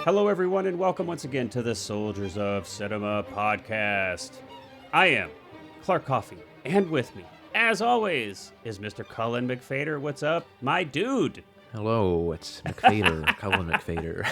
Hello, everyone, and welcome once again to the Soldiers of Cinema podcast. I am Clark Coffey, and with me, as always, is Mr. Cullen McFater. What's up, my dude? Hello, it's McFater, Cullen McFater.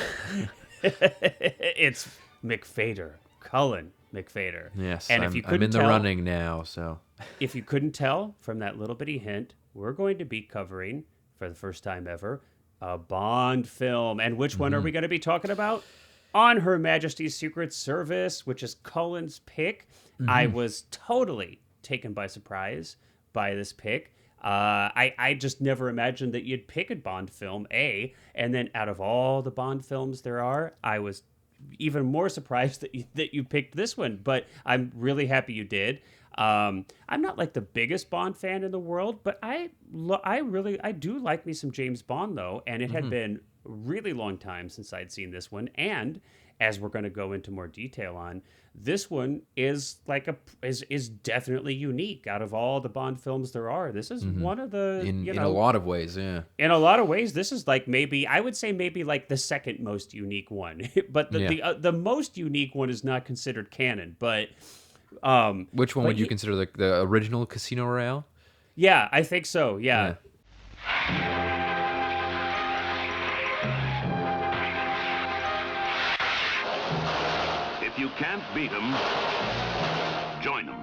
It's McFater, Cullen McFater. Yes, and I'm in the running now, so... If you couldn't tell from that little bitty hint, we're going to be covering, for the first time ever, a Bond film. And which one are we going to be talking about? On Her Majesty's Secret Service, which is Cullen's pick. I was totally taken by surprise by this pick. I just never imagined that you'd pick a Bond film, A. And then out of all the Bond films there are, I was even more surprised that you picked this one. But I'm really happy you did. I'm not like the biggest Bond fan in the world, but I do like me some James Bond though, and it had been a really long time since I'd seen this one. And as we're going to go into more detail on, this one is is definitely unique out of all the Bond films there are. This is one of the in a lot of ways, yeah. In a lot of ways, this is like I would say maybe like the second most unique one, but the most unique one is not considered canon, but. Which one would you consider the original Casino Royale? Yeah, I think so. Yeah. If you can't beat them, join them.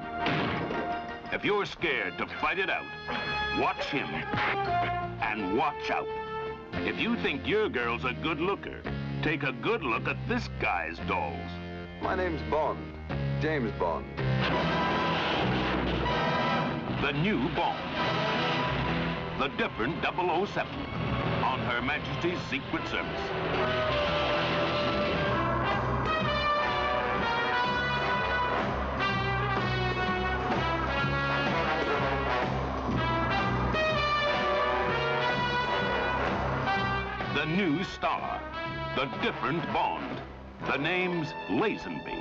If you're scared to fight it out, watch him and watch out. If you think your girl's a good looker, take a good look at this guy's dolls. My name's Bond. James Bond. The new Bond. The different 007 on Her Majesty's Secret Service. The new star. The different Bond. The name's Lazenby.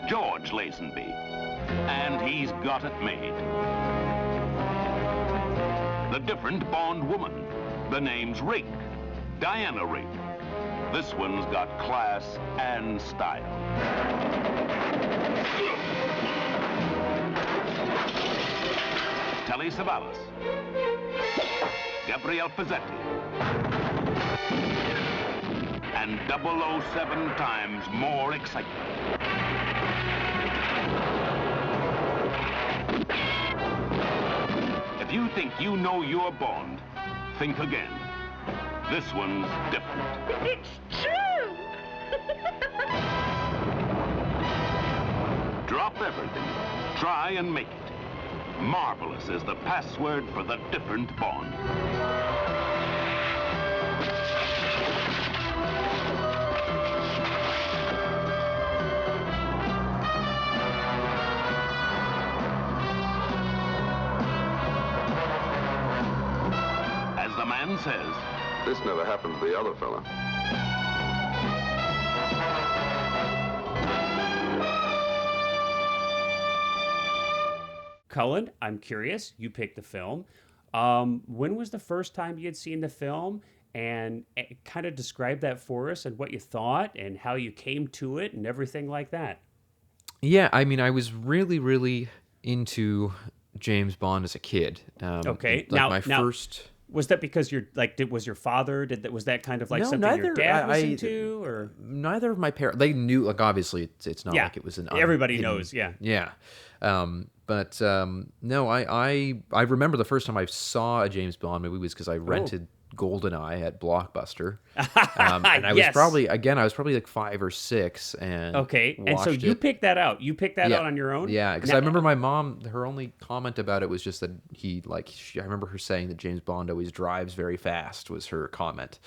George Lazenby, and he's got it made. The different Bond woman. The name's Rigg, Diana Rigg. This one's got class and style. Telly Savalas, Gabrielle Pizzetti, and 007 times more excitement. If you think you know your Bond, think again. This one's different. It's true! Drop everything. Try and make it. Marvelous is the password for the different Bond. The man says, this never happened to the other fella. Cullen, I'm curious. You picked the film. When was the first time you had seen the film? And kind of describe that for us and what you thought and how you came to it and everything like that. Yeah, I mean, I was really, really into James Bond as a kid. Okay. Now, first... Was that because was your father, was that kind of like something your dad was into, or? Neither of my parents, they knew, like, obviously it's not like it was an everybody hidden, knows, yeah. Yeah. No, I remember the first time I saw a James Bond movie was because I rented GoldenEye at Blockbuster. And I was probably like 5 or 6 and and so you picked that out. You picked that out on your own? Yeah, because I remember my mom, her only comment about it was just that I remember her saying that James Bond always drives very fast was her comment.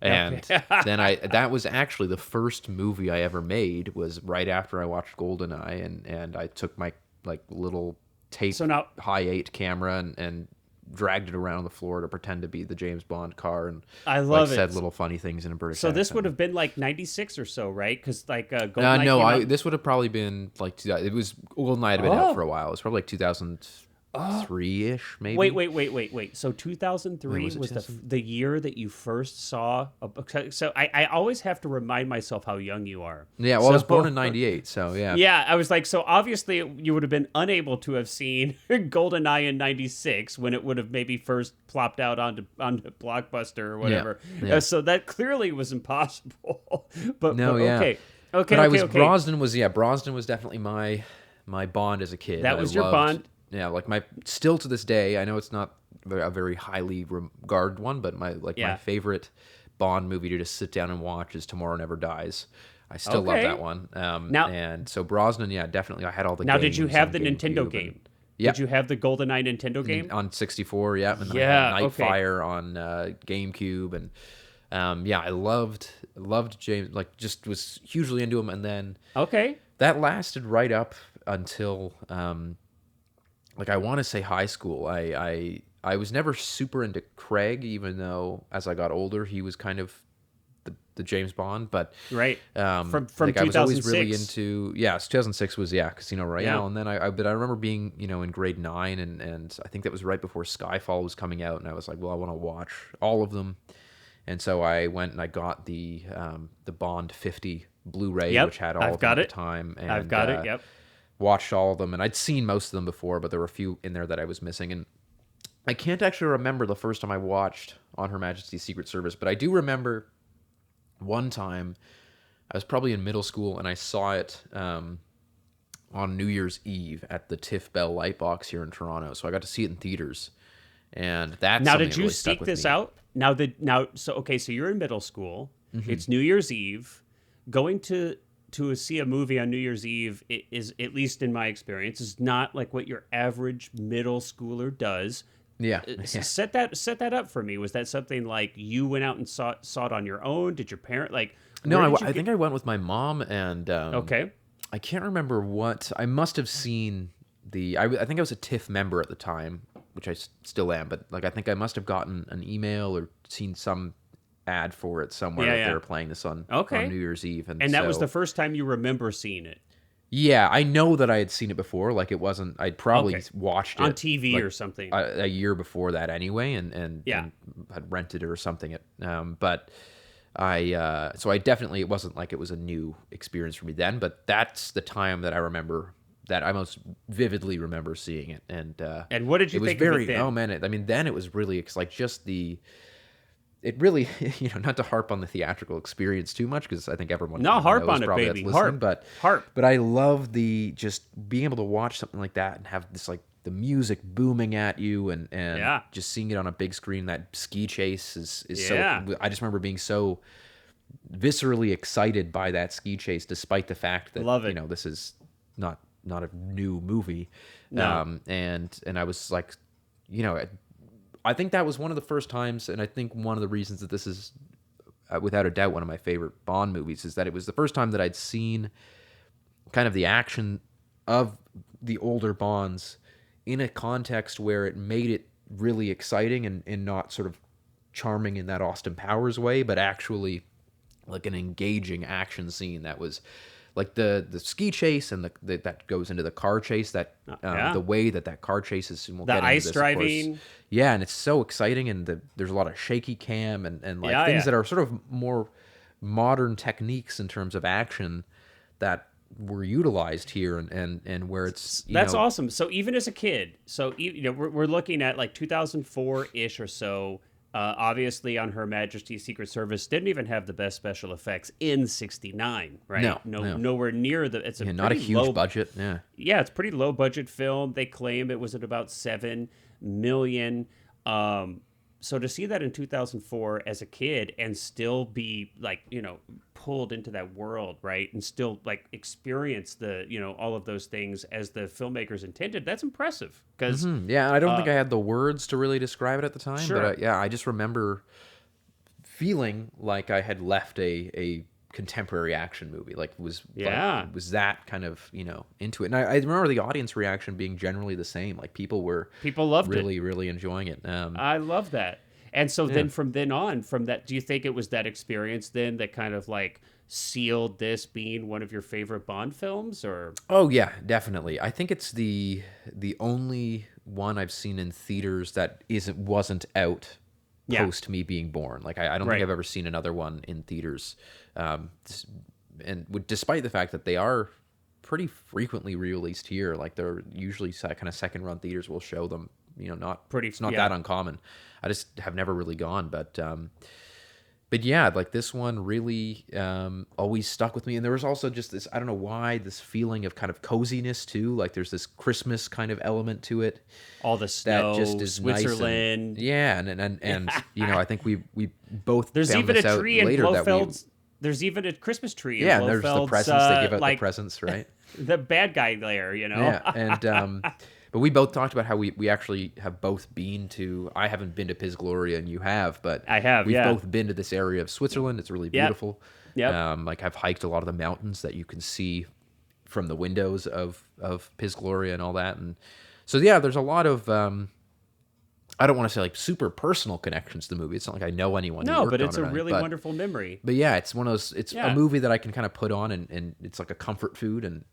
And then that was actually the first movie I ever made was right after I watched GoldenEye and I took my like little tape high 8 camera and dragged it around the floor to pretend to be the James Bond car, and I love said little funny things in a British accent. This would have been like 96 or so, right? Because like GoldenEye this would have probably been like it was GoldenEye had been out for a while. It was probably like 2000. 3-ish, maybe. Wait. So 2003 was it was 2000? the year that you first saw. So I always have to remind myself how young you are. Yeah, well, I was born in 98, so yeah. Yeah, I was like, so obviously you would have been unable to have seen GoldenEye in 96 when it would have maybe first plopped out onto Blockbuster or whatever. Yeah. So that clearly was impossible. but No, but, yeah. okay. Brosnan was definitely my Bond as a kid. That was your Bond? Yeah, like still to this day, I know it's not a very highly regarded one, but my favorite Bond movie to just sit down and watch is Tomorrow Never Dies. I still love that one. And so Brosnan, yeah, definitely. I had all the Now, games did you have the on Nintendo GameCube game? Yeah. Did you have the GoldenEye Nintendo game? on 64, yeah. And then Yeah, I had okay. Nightfire on GameCube, and I loved James. Like, just was hugely into him, and then that lasted right up until I want to say high school. I was never super into Craig, even though as I got older he was kind of the James Bond, but Right. From I was always 2006. really into 2006 was Casino Royale, and then I remember being in grade 9, and I think that was right before Skyfall was coming out, and I was like, well, I want to watch all of them, and so I went and I got the Bond 50 Blu-ray, which had all of them at the time, and I've got it. Yep. Watched all of them, and I'd seen most of them before, but there were a few in there that I was missing, and I can't actually remember the first time I watched On Her Majesty's Secret Service, but I do remember one time I was probably in middle school, and I saw it on New Year's Eve at the Tiff Bell Lightbox here in Toronto, so I got to see it in theaters, and that's Now, something did that you really stuck seek with this me. out? So you're in middle school. Mm-hmm. It's New Year's Eve. Going to see a movie on New Year's Eve is, at least in my experience, is not like what your average middle schooler does. Yeah. Set that up for me. Was that something like you went out and saw it on your own? Did your parent No, I think I went with my mom, and Okay. I can't remember what. I must have seen I think I was a TIFF member at the time, which I still am, but I think I must have gotten an email or seen some ad for it somewhere that they were playing this on New Year's Eve, and that was the first time you remember seeing it. Yeah, I know that I had seen it before. Like, it wasn't. I'd probably watched it on TV or something a year before that anyway, and had rented it or something. But so I definitely, it wasn't like it was a new experience for me then. But that's the time that I remember, that I most vividly remember seeing it. And what did you think of it then? Oh man, then it was really just it really, not to harp on the theatrical experience too much, because I think everyone harp on it, probably baby. that's listening, Harp. But I love just being able to watch something like that and have this the music booming at you, and just seeing it on a big screen. That ski chase is so. I just remember being so viscerally excited by that ski chase, despite the fact that this is not a new movie. No. And I was like, I think that was one of the first times, and I think one of the reasons that this is, without a doubt, one of my favorite Bond movies, is that it was the first time that I'd seen kind of the action of the older Bonds in a context where it made it really exciting and not sort of charming in that Austin Powers way, but actually like an engaging action scene that was like the ski chase, and that goes into the car chase, that the way that car chase is, and we'll the get into ice this, driving. of course. Yeah, and it's so exciting, and there's a lot of shaky cam and things that are sort of more modern techniques in terms of action that were utilized here, and where it's that's awesome. So even as a kid, we're looking at like 2004-ish or so. Obviously, On Her Majesty's Secret Service didn't even have the best special effects in '69, right? No, nowhere near the. It's not a huge budget. Yeah, it's a pretty low budget film. They claim it was at about $7 million. So to see that in 2004 as a kid and still be pulled into that world, right, and still experience the all of those things as the filmmakers intended, that's impressive. Because I don't think I had the words to really describe it at the time. Sure. But I just remember feeling like I had left a contemporary action movie, was that kind of into it. And I remember the audience reaction being generally the same. People loved it, really enjoying it. I love that. And so then from that, do you think it was that experience then that kind of sealed this being one of your favorite Bond films? Or oh yeah, definitely. I think it's the only one I've seen in theaters that wasn't out post me being born. Like I don't think I've ever seen another one in theaters. Despite the fact that they are pretty frequently re-released here, like they're usually kind of second run theaters will show them. It's not that uncommon. I just have never really gone, but yeah, like this one really always stuck with me. And there was also just this, I don't know why, this feeling of kind of coziness too. Like there's this Christmas kind of element to it. All the snow, that just is Switzerland. Nice and I think we both there's found even this a out tree in later Blofeld's. There's even a Christmas tree. Yeah, in there's the Blofeld's, presents. They give out the presents, right? The bad guy there, Yeah, and but we both talked about how we actually have both been to. I haven't been to Piz Gloria, and you have, but I have. We've both been to this area of Switzerland. It's really beautiful. Yeah. Like I've hiked a lot of the mountains that you can see from the windows of Piz Gloria and all that, and so yeah, there's a lot of. I don't want to say like super personal connections to the movie. It's not like I know anyone. No, but it's a really wonderful memory. But yeah, it's one of those. It's a movie that I can kind of put on, and it's like a comfort food. And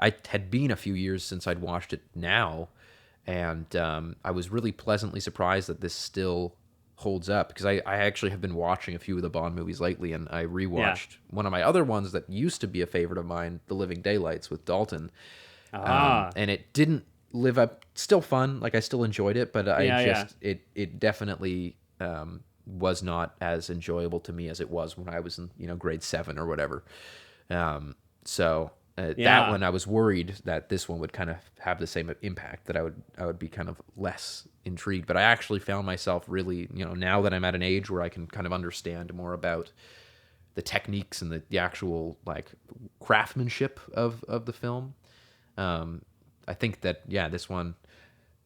I had been a few years since I'd watched it now, and I was really pleasantly surprised that this still holds up, because I actually have been watching a few of the Bond movies lately, and I rewatched one of my other ones that used to be a favorite of mine, The Living Daylights with Dalton, and it didn't live up. Still fun, like I still enjoyed it, but it definitely was not as enjoyable to me as it was when I was in grade 7 or whatever. That one I was worried that this one would kind of have the same impact, that I would be kind of less intrigued. But I actually found myself really, now that I'm at an age where I can kind of understand more about the techniques and the actual like craftsmanship of the film. I think that this one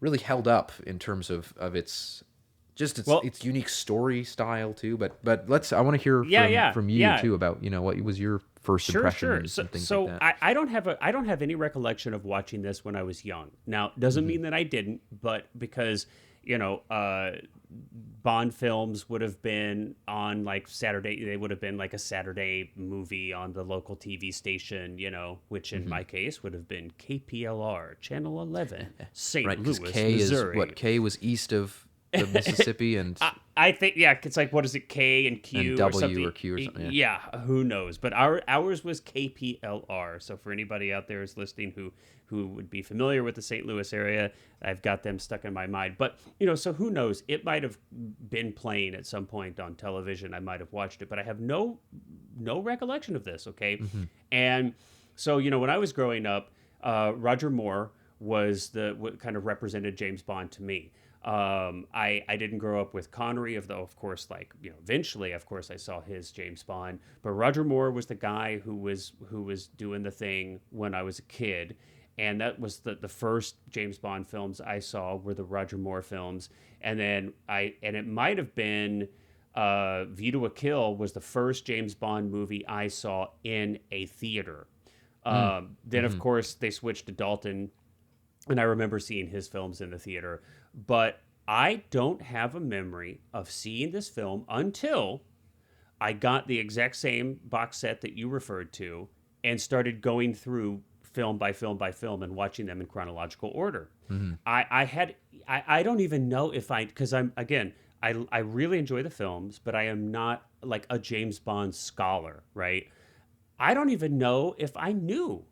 really held up in terms of its unique story style too. But I want to hear from you too about what was your first impression and things like that. I don't have any recollection of watching this when I was young. Now, doesn't mean that I didn't, but because Bond films would have been on like Saturday. They would have been like a Saturday movie on the local TV station, which in my case would have been KPLR, Channel 11, St. Louis, Missouri. K was east of the Mississippi, and I think it's like, what is it, K and Q and W or something? Or Q or something. Yeah, who knows? But ours was KPLR. So for anybody out there who's listening who would be familiar with the St. Louis area, I've got them stuck in my mind. But so who knows? It might have been playing at some point on television. I might have watched it, but I have no recollection of this. Okay, and so when I was growing up, Roger Moore was what kind of represented James Bond to me. I didn't grow up with Connery, though of course, eventually, of course, I saw his James Bond. But Roger Moore was the guy who was doing the thing when I was a kid, and that was the first James Bond films I saw were the Roger Moore films, and then it might have been View to a Kill was the first James Bond movie I saw in a theater. Then of course they switched to Dalton, and I remember seeing his films in the theater. But I don't have a memory of seeing this film until I got the exact same box set that you referred to and started going through film by film by film and watching them in chronological order. I don't even know if because I really enjoy the films, but I am not like a James Bond scholar, right? I don't even know if I knew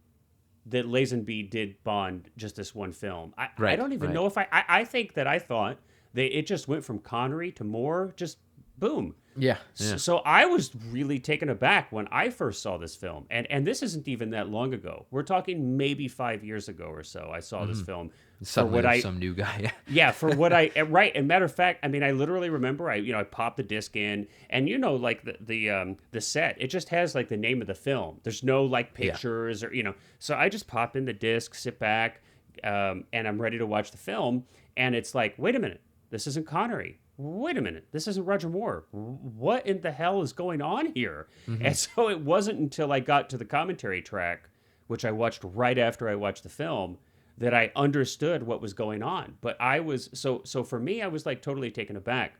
that Lazenby did Bond just this one film. I don't even know if I think that I thought that it just went from Connery to Moore, just boom. Yeah. So I was really taken aback when I first saw this film. And this isn't even that long ago. We're talking maybe 5 years ago or so I saw this film. Suddenly some new guy. For what right. And matter of fact, I literally remember I popped the disc in, and like the set, it just has like the name of the film. There's no like pictures or So I just pop in the disc, sit back, and I'm ready to watch the film. And it's like, wait a minute, this isn't Connery. Wait a minute, this isn't Roger Moore. What in the hell is going on here? And so it wasn't until I got to the commentary track, which I watched right after I watched the film, that I understood what was going on. But I was so for me, I was like totally taken aback.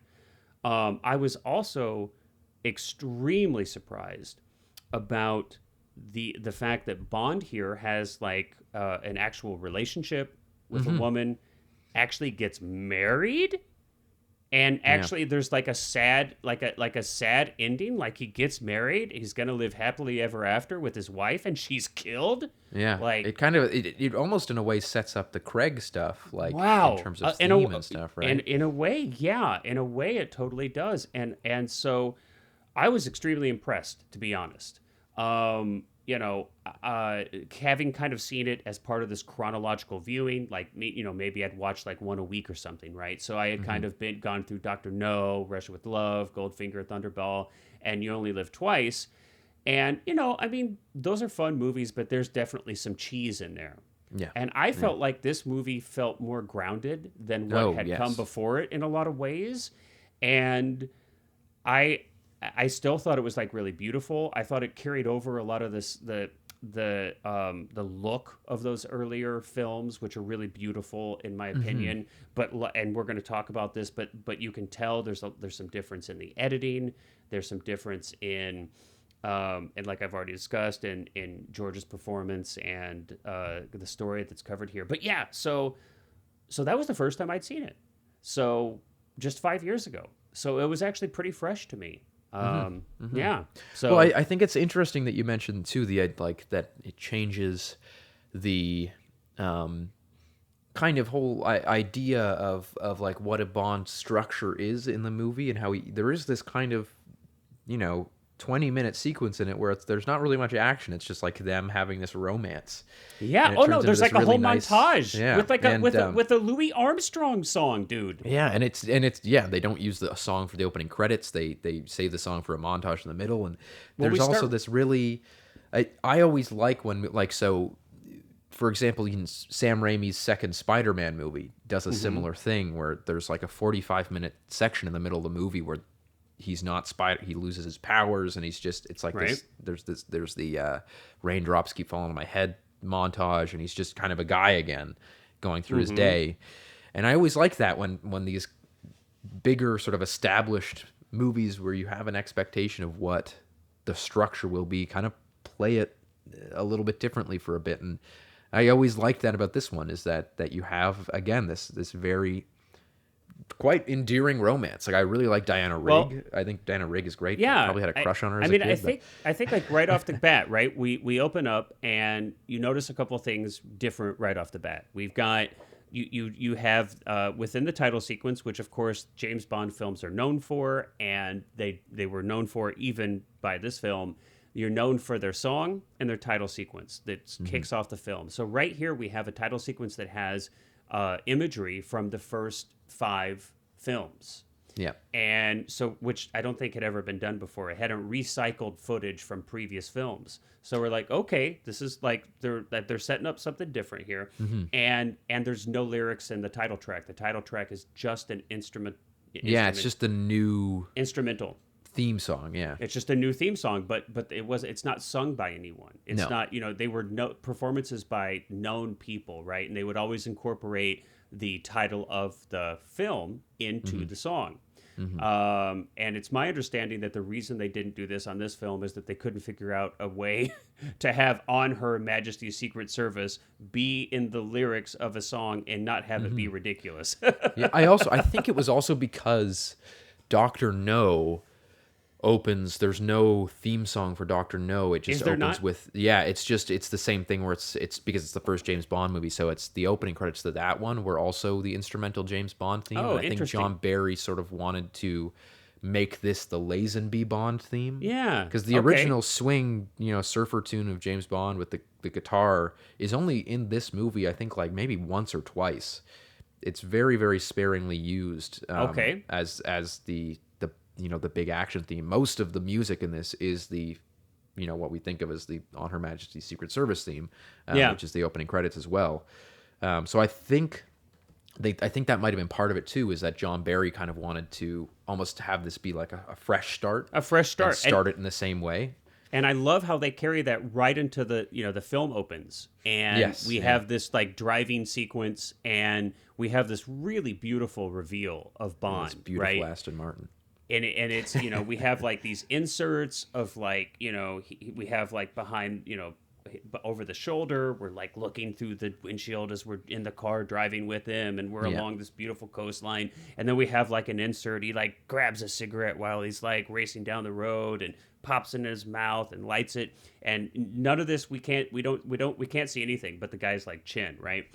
I was also extremely surprised about the fact that Bond here has like an actual relationship with a woman, actually gets married, and actually there's like a sad sad ending. Like he gets married, he's gonna live happily ever after with his wife, and she's killed. Yeah, like it kind of it almost in a way sets up the Craig stuff, like wow, in terms of theme and stuff, right? And in a way, it totally does. And so I was extremely impressed, to be honest. Having kind of seen it as part of this chronological viewing, like me, maybe I'd watch like one a week or something, right? So I had kind of gone through Dr. No, Russia with Love, Goldfinger, Thunderball, and You Only Live Twice. And, those are fun movies, but there's definitely some cheese in there. Yeah. And I felt like this movie felt more grounded than what had come before it in a lot of ways. And I still thought it was like really beautiful. I thought it carried over a lot of the look of those earlier films, which are really beautiful in my opinion. And we're going to talk about this, but you can tell there's some difference in the editing. There's some difference in and like I've already discussed in George's performance and the story that's covered here. But yeah, so that was the first time I'd seen it. So just 5 years ago. So it was actually pretty fresh to me. Yeah. So well, I think it's interesting that you mentioned too like that it changes the kind of whole idea of like what a Bond structure is in the movie, and how there is this kind of 20-minute sequence in it where there's not really much action. It's just like them having this romance. Yeah. Oh no, there's like a whole montage with a Louis Armstrong song, dude. Yeah, and it's they don't use the song for the opening credits. They save the song for a montage in the middle, and there's also this really. I always like when so. For example, Sam Raimi's second Spider-Man movie does a similar thing where there's like a 45-minute section in the middle of the movie where he's not Spider. He loses his powers, and it's like this. There's the raindrops keep falling on my head montage, and he's just kind of a guy again, going through his day. And I always like that when these bigger sort of established movies where you have an expectation of what the structure will be, kind of play it a little bit differently for a bit. And I always liked that about this one, is that you have again this very quite endearing romance. Like I really like Diana Rigg. Well, I think Diana Rigg is great. Yeah, I probably had a crush on her as a kid. I think like right off the bat, right? We open up and you notice a couple of things different right off the bat. We've got you have within the title sequence, which of course James Bond films are known for, and they were known for even by this film. You're known for their song and their title sequence that kicks off the film. So right here we have a title sequence that has imagery from the first 5 films. Yeah. And so, which I don't think had ever been done before. It hadn't recycled footage from previous films. So we're like, okay, this is like they're setting up something different here. And there's no lyrics in the title track. The title track is just an instrument. Yeah, it's just the new instrumental theme song. Yeah, it's just a new theme song, but it's not sung by anyone. It's not, they were performances by known people, right? And they would always incorporate the title of the film into the song. And it's my understanding that the reason they didn't do this on this film is that they couldn't figure out a way to have On Her Majesty's Secret Service be in the lyrics of a song and not have it be ridiculous. Yeah, I think it was also because Dr. No opens, there's no theme song for Dr. No. It just opens with it's the same thing where it's because it's the first James Bond movie, so it's the opening credits to that one were also the instrumental James Bond theme. Oh, I think John Barry sort of wanted to make this the Lazenby Bond theme. Yeah. Because the original swing, surfer tune of James Bond with the guitar is only in this movie, I think like maybe once or twice. It's very, very sparingly used as the big action theme. Most of the music in this is the, what we think of as the On Her Majesty's Secret Service theme, which is the opening credits as well. So I think that might have been part of it too, is that John Barry kind of wanted to almost have this be like a fresh start. A fresh start. And start it in the same way. And I love how they carry that right into the film opens. And we have this like driving sequence, and we have this really beautiful reveal of Bond. This beautiful Aston Martin. and it's, we have like these inserts of like, we have like behind, over the shoulder, we're like looking through the windshield as we're in the car driving with him, and we're along this beautiful coastline, and then we have like an insert. He like grabs a cigarette while he's like racing down the road and pops it in his mouth and lights it, and none of this we can't see anything but the guy's like chin, right?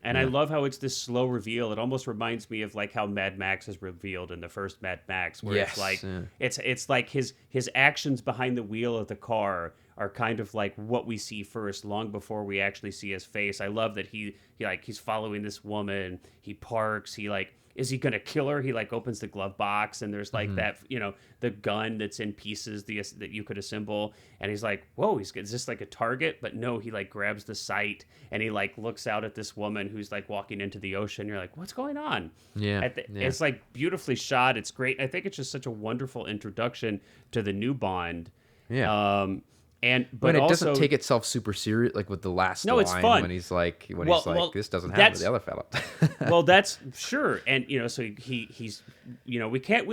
And I love how it's this slow reveal. It almost reminds me of like how Mad Max is revealed in the first Mad Max, where it's like it's like his actions behind the wheel of the car are kind of like what we see first, long before we actually see his face. I love that he's following this woman. He parks. He like, is he gonna kill her? He like opens the glove box, and there's like that, the gun that's in pieces that you could assemble. And he's like, whoa, is this like a target? But no, he like grabs the sight, and he like looks out at this woman who's like walking into the ocean. You're like, what's going on? It's like beautifully shot. It's great. I think it's just such a wonderful introduction to the new Bond. But it also doesn't take itself super serious, like with the last line it's fun. when he's like, this doesn't happen to the other fella. Well, that's sure, and so he's we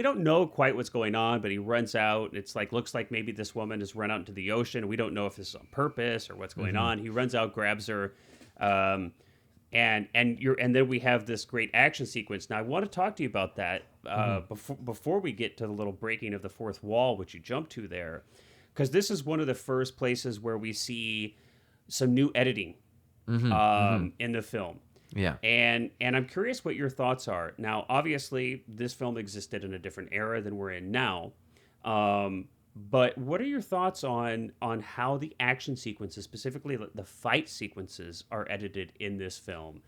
don't know quite what's going on, but he runs out. It's like, looks like maybe this woman has run out into the ocean. We don't know if this is on purpose or what's going on. He runs out, grabs her, and then we have this great action sequence. Now I want to talk to you about that before we get to the little breaking of the fourth wall, which you jump to there. Because this is one of the first places where we see some new editing in the film. And I'm curious what your thoughts are. Now, obviously, this film existed in a different era than we're in now. But what are your thoughts on how the action sequences, specifically the fight sequences, are edited in this film?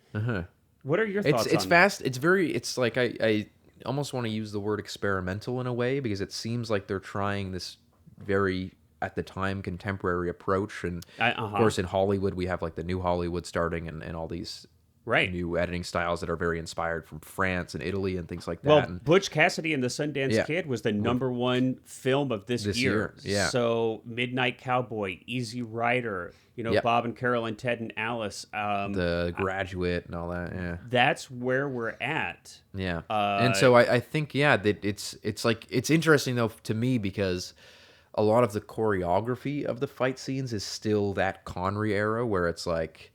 What are your thoughts on It's fast. It's like I almost want to use the word experimental in a way, because it seems like they're trying this very, at the time, contemporary approach. And of course in Hollywood we have like the new Hollywood starting, and all these new editing styles that are very inspired from France and Italy and things like that. Well, Butch Cassidy and the Sundance Kid was the #1 film of this year. So Midnight Cowboy, Easy Rider, Bob and Carol and Ted and Alice, The Graduate and all that. That's where we're at. And so I think that it's interesting though to me, because a lot of the choreography of the fight scenes is still that Connery era, where it's like,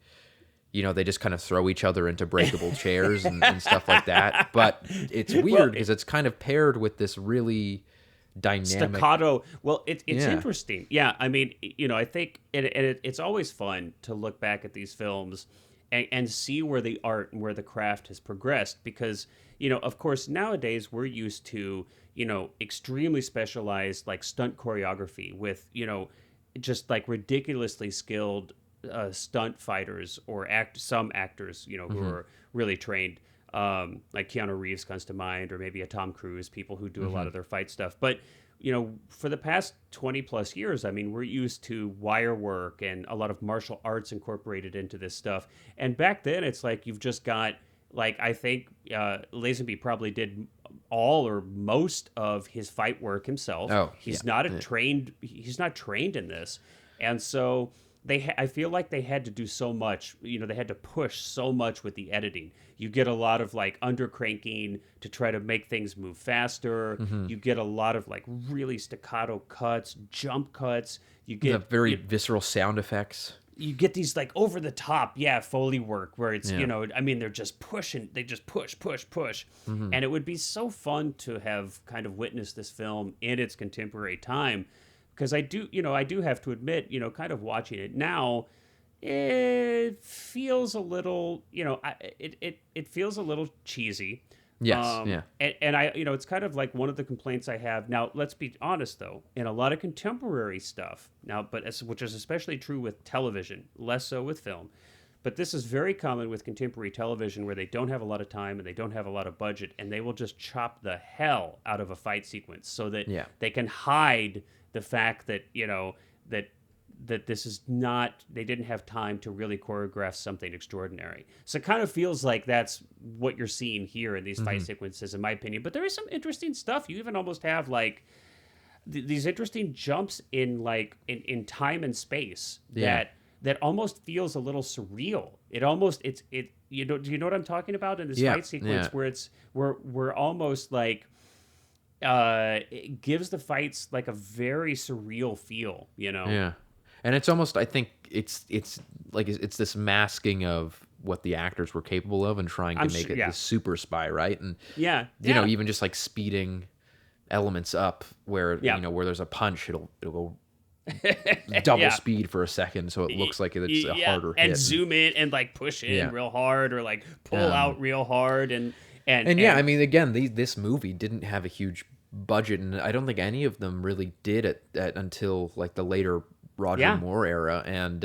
they just kind of throw each other into breakable chairs and stuff like that. But it's weird because it's kind of paired with this really dynamic staccato. Well, it's interesting. I mean, I think it's always fun to look back at these films and see where the art and where the craft has progressed, because, of course, nowadays we're used to, extremely specialized like stunt choreography with, just like ridiculously skilled stunt fighters or some actors, who are really trained. Like Keanu Reeves comes to mind, or maybe a Tom Cruise, people who do a lot of their fight stuff. But, for the past 20 plus years, I mean, we're used to wire work and a lot of martial arts incorporated into this stuff. And back then it's like, you've just got, like, I think Lazenby probably did all or most of his fight work himself. He's not trained in this. And so I feel like they had to do so much, they had to push so much with the editing. You get a lot of like undercranking to try to make things move faster. You get a lot of like really staccato cuts, jump cuts. You get the very visceral sound effects. You get these like over the top, Foley work where it's, I mean, they're just pushing, they just push. And it would be so fun to have kind of witnessed this film in its contemporary time. Because I do have to admit, kind of watching it now, it feels a little, it feels a little cheesy. Yes. And I, it's kind of like one of the complaints I have. Now, let's be honest, though, in a lot of contemporary stuff now, which is especially true with television, less so with film. But this is very common with contemporary television, where they don't have a lot of time and they don't have a lot of budget, and they will just chop the hell out of a fight sequence so that they can hide the fact that, that this is not, they didn't have time to really choreograph something extraordinary. So it kind of feels like that's what you're seeing here in these fight sequences, in my opinion. But there is some interesting stuff. You even almost have like these interesting jumps in like in time and space that almost feels a little surreal. It almost, do you know what I'm talking about in this fight sequence where we're almost like, it gives the fights like a very surreal feel, you know? Yeah, and it's almost, I think it's like it's this masking of what the actors were capable of and trying to make it yeah. this super spy, right? And Yeah. you know, even just like speeding elements up where Yeah. you know where there's a punch, it'll go double Yeah. speed for a second, so it looks like it's a harder hit. And zoom in and like push in Yeah. real hard or like pull out real hard and yeah, I mean, again, this movie didn't have a huge budget, and I don't think any of them really did it until like the later Roger Moore era. And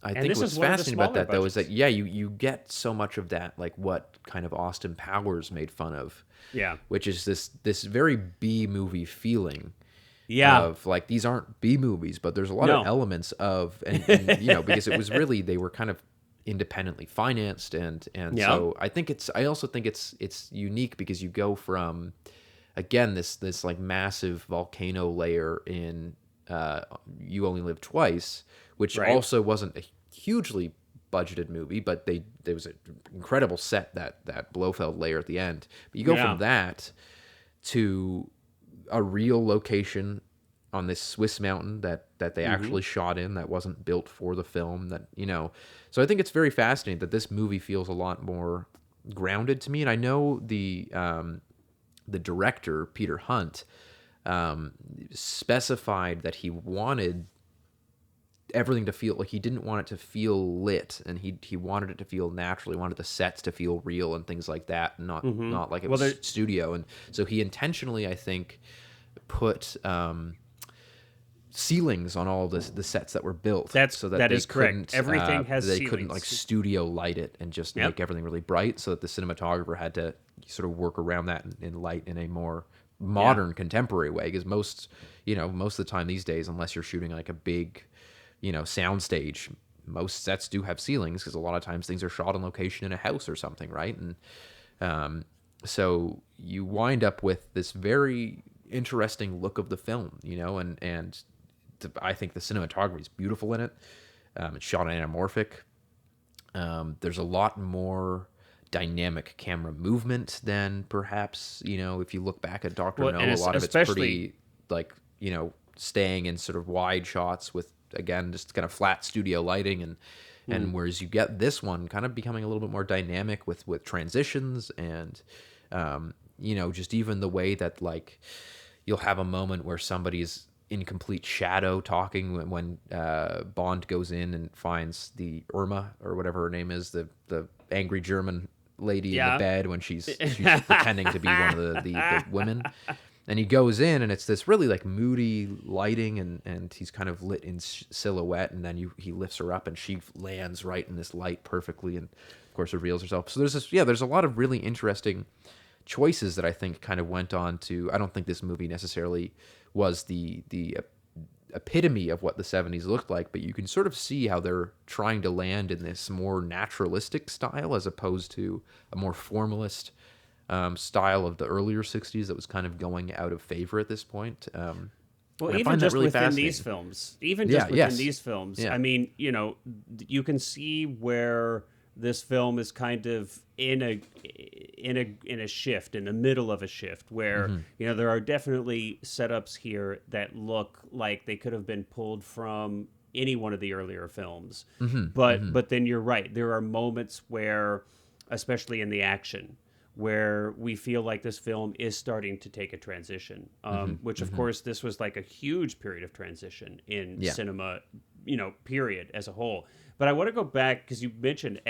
I think this what's is one of the fascinating about that smaller though is that you get so much of that, like what kind of Austin Powers made fun of, which is this very B movie feeling. Of like, these aren't B movies, but there's a lot of elements of, and you know, because it was really, they were kind of independently financed, and so I also think it's unique because you go from, again, this like massive volcano layer in You Only Live Twice, which also wasn't a hugely budgeted movie, but there was an incredible set, that Blofeld layer at the end. But you go from that to a real location on this Swiss mountain that they actually shot in, that wasn't built for the film, that, you know. So I think it's very fascinating that this movie feels a lot more grounded to me. And I know the director, Peter Hunt, specified that he wanted everything to feel like, he didn't want it to feel lit, and he wanted it to feel natural. He wanted the sets to feel real and things like that, not like it was studio. And so he intentionally, I think, put ceilings on all the sets that were built. So that is correct. Everything has they ceilings. couldn't like studio light it and just make everything really bright, so that the cinematographer had to sort of work around that in light in a more modern contemporary way. Because most of the time these days, unless you're shooting like a big, you know, soundstage, most sets do have ceilings, because a lot of times things are shot on location in a house or something, right? And so you wind up with this very interesting look of the film, you know, and I think the cinematography is beautiful in it. It's shot anamorphic. There's a lot more dynamic camera movement than perhaps, you know, if you look back at Dr. No, a lot of it's pretty, like, you know, staying in sort of wide shots with, again, just kind of flat studio lighting, and whereas you get this one kind of becoming a little bit more dynamic with transitions, and you know, just even the way that, like, you'll have a moment where somebody's in complete shadow talking when Bond goes in and finds the Irma, or whatever her name is, the angry German lady in the bed, when she's pretending to be one of the women. And he goes in, and it's this really like moody lighting, and he's kind of lit in silhouette, and then he lifts her up, and she lands right in this light perfectly, and of course reveals herself. So there's a lot of really interesting choices that I think kind of went on to. I don't think this movie necessarily was the epitome of what the 70s looked like, but you can sort of see how they're trying to land in this more naturalistic style, as opposed to a more formalist style of the earlier 60s that was kind of going out of favor at this point. Well, even just really within these films, these films, I mean, you know, you can see where this film is kind of in a shift, in the middle of a shift, where you know, there are definitely setups here that look like they could have been pulled from any one of the earlier films. But then you're right, there are moments where, especially in the action, where we feel like this film is starting to take a transition, which of course this was like a huge period of transition in cinema, you know, period as a whole. But I want to go back, because you mentioned,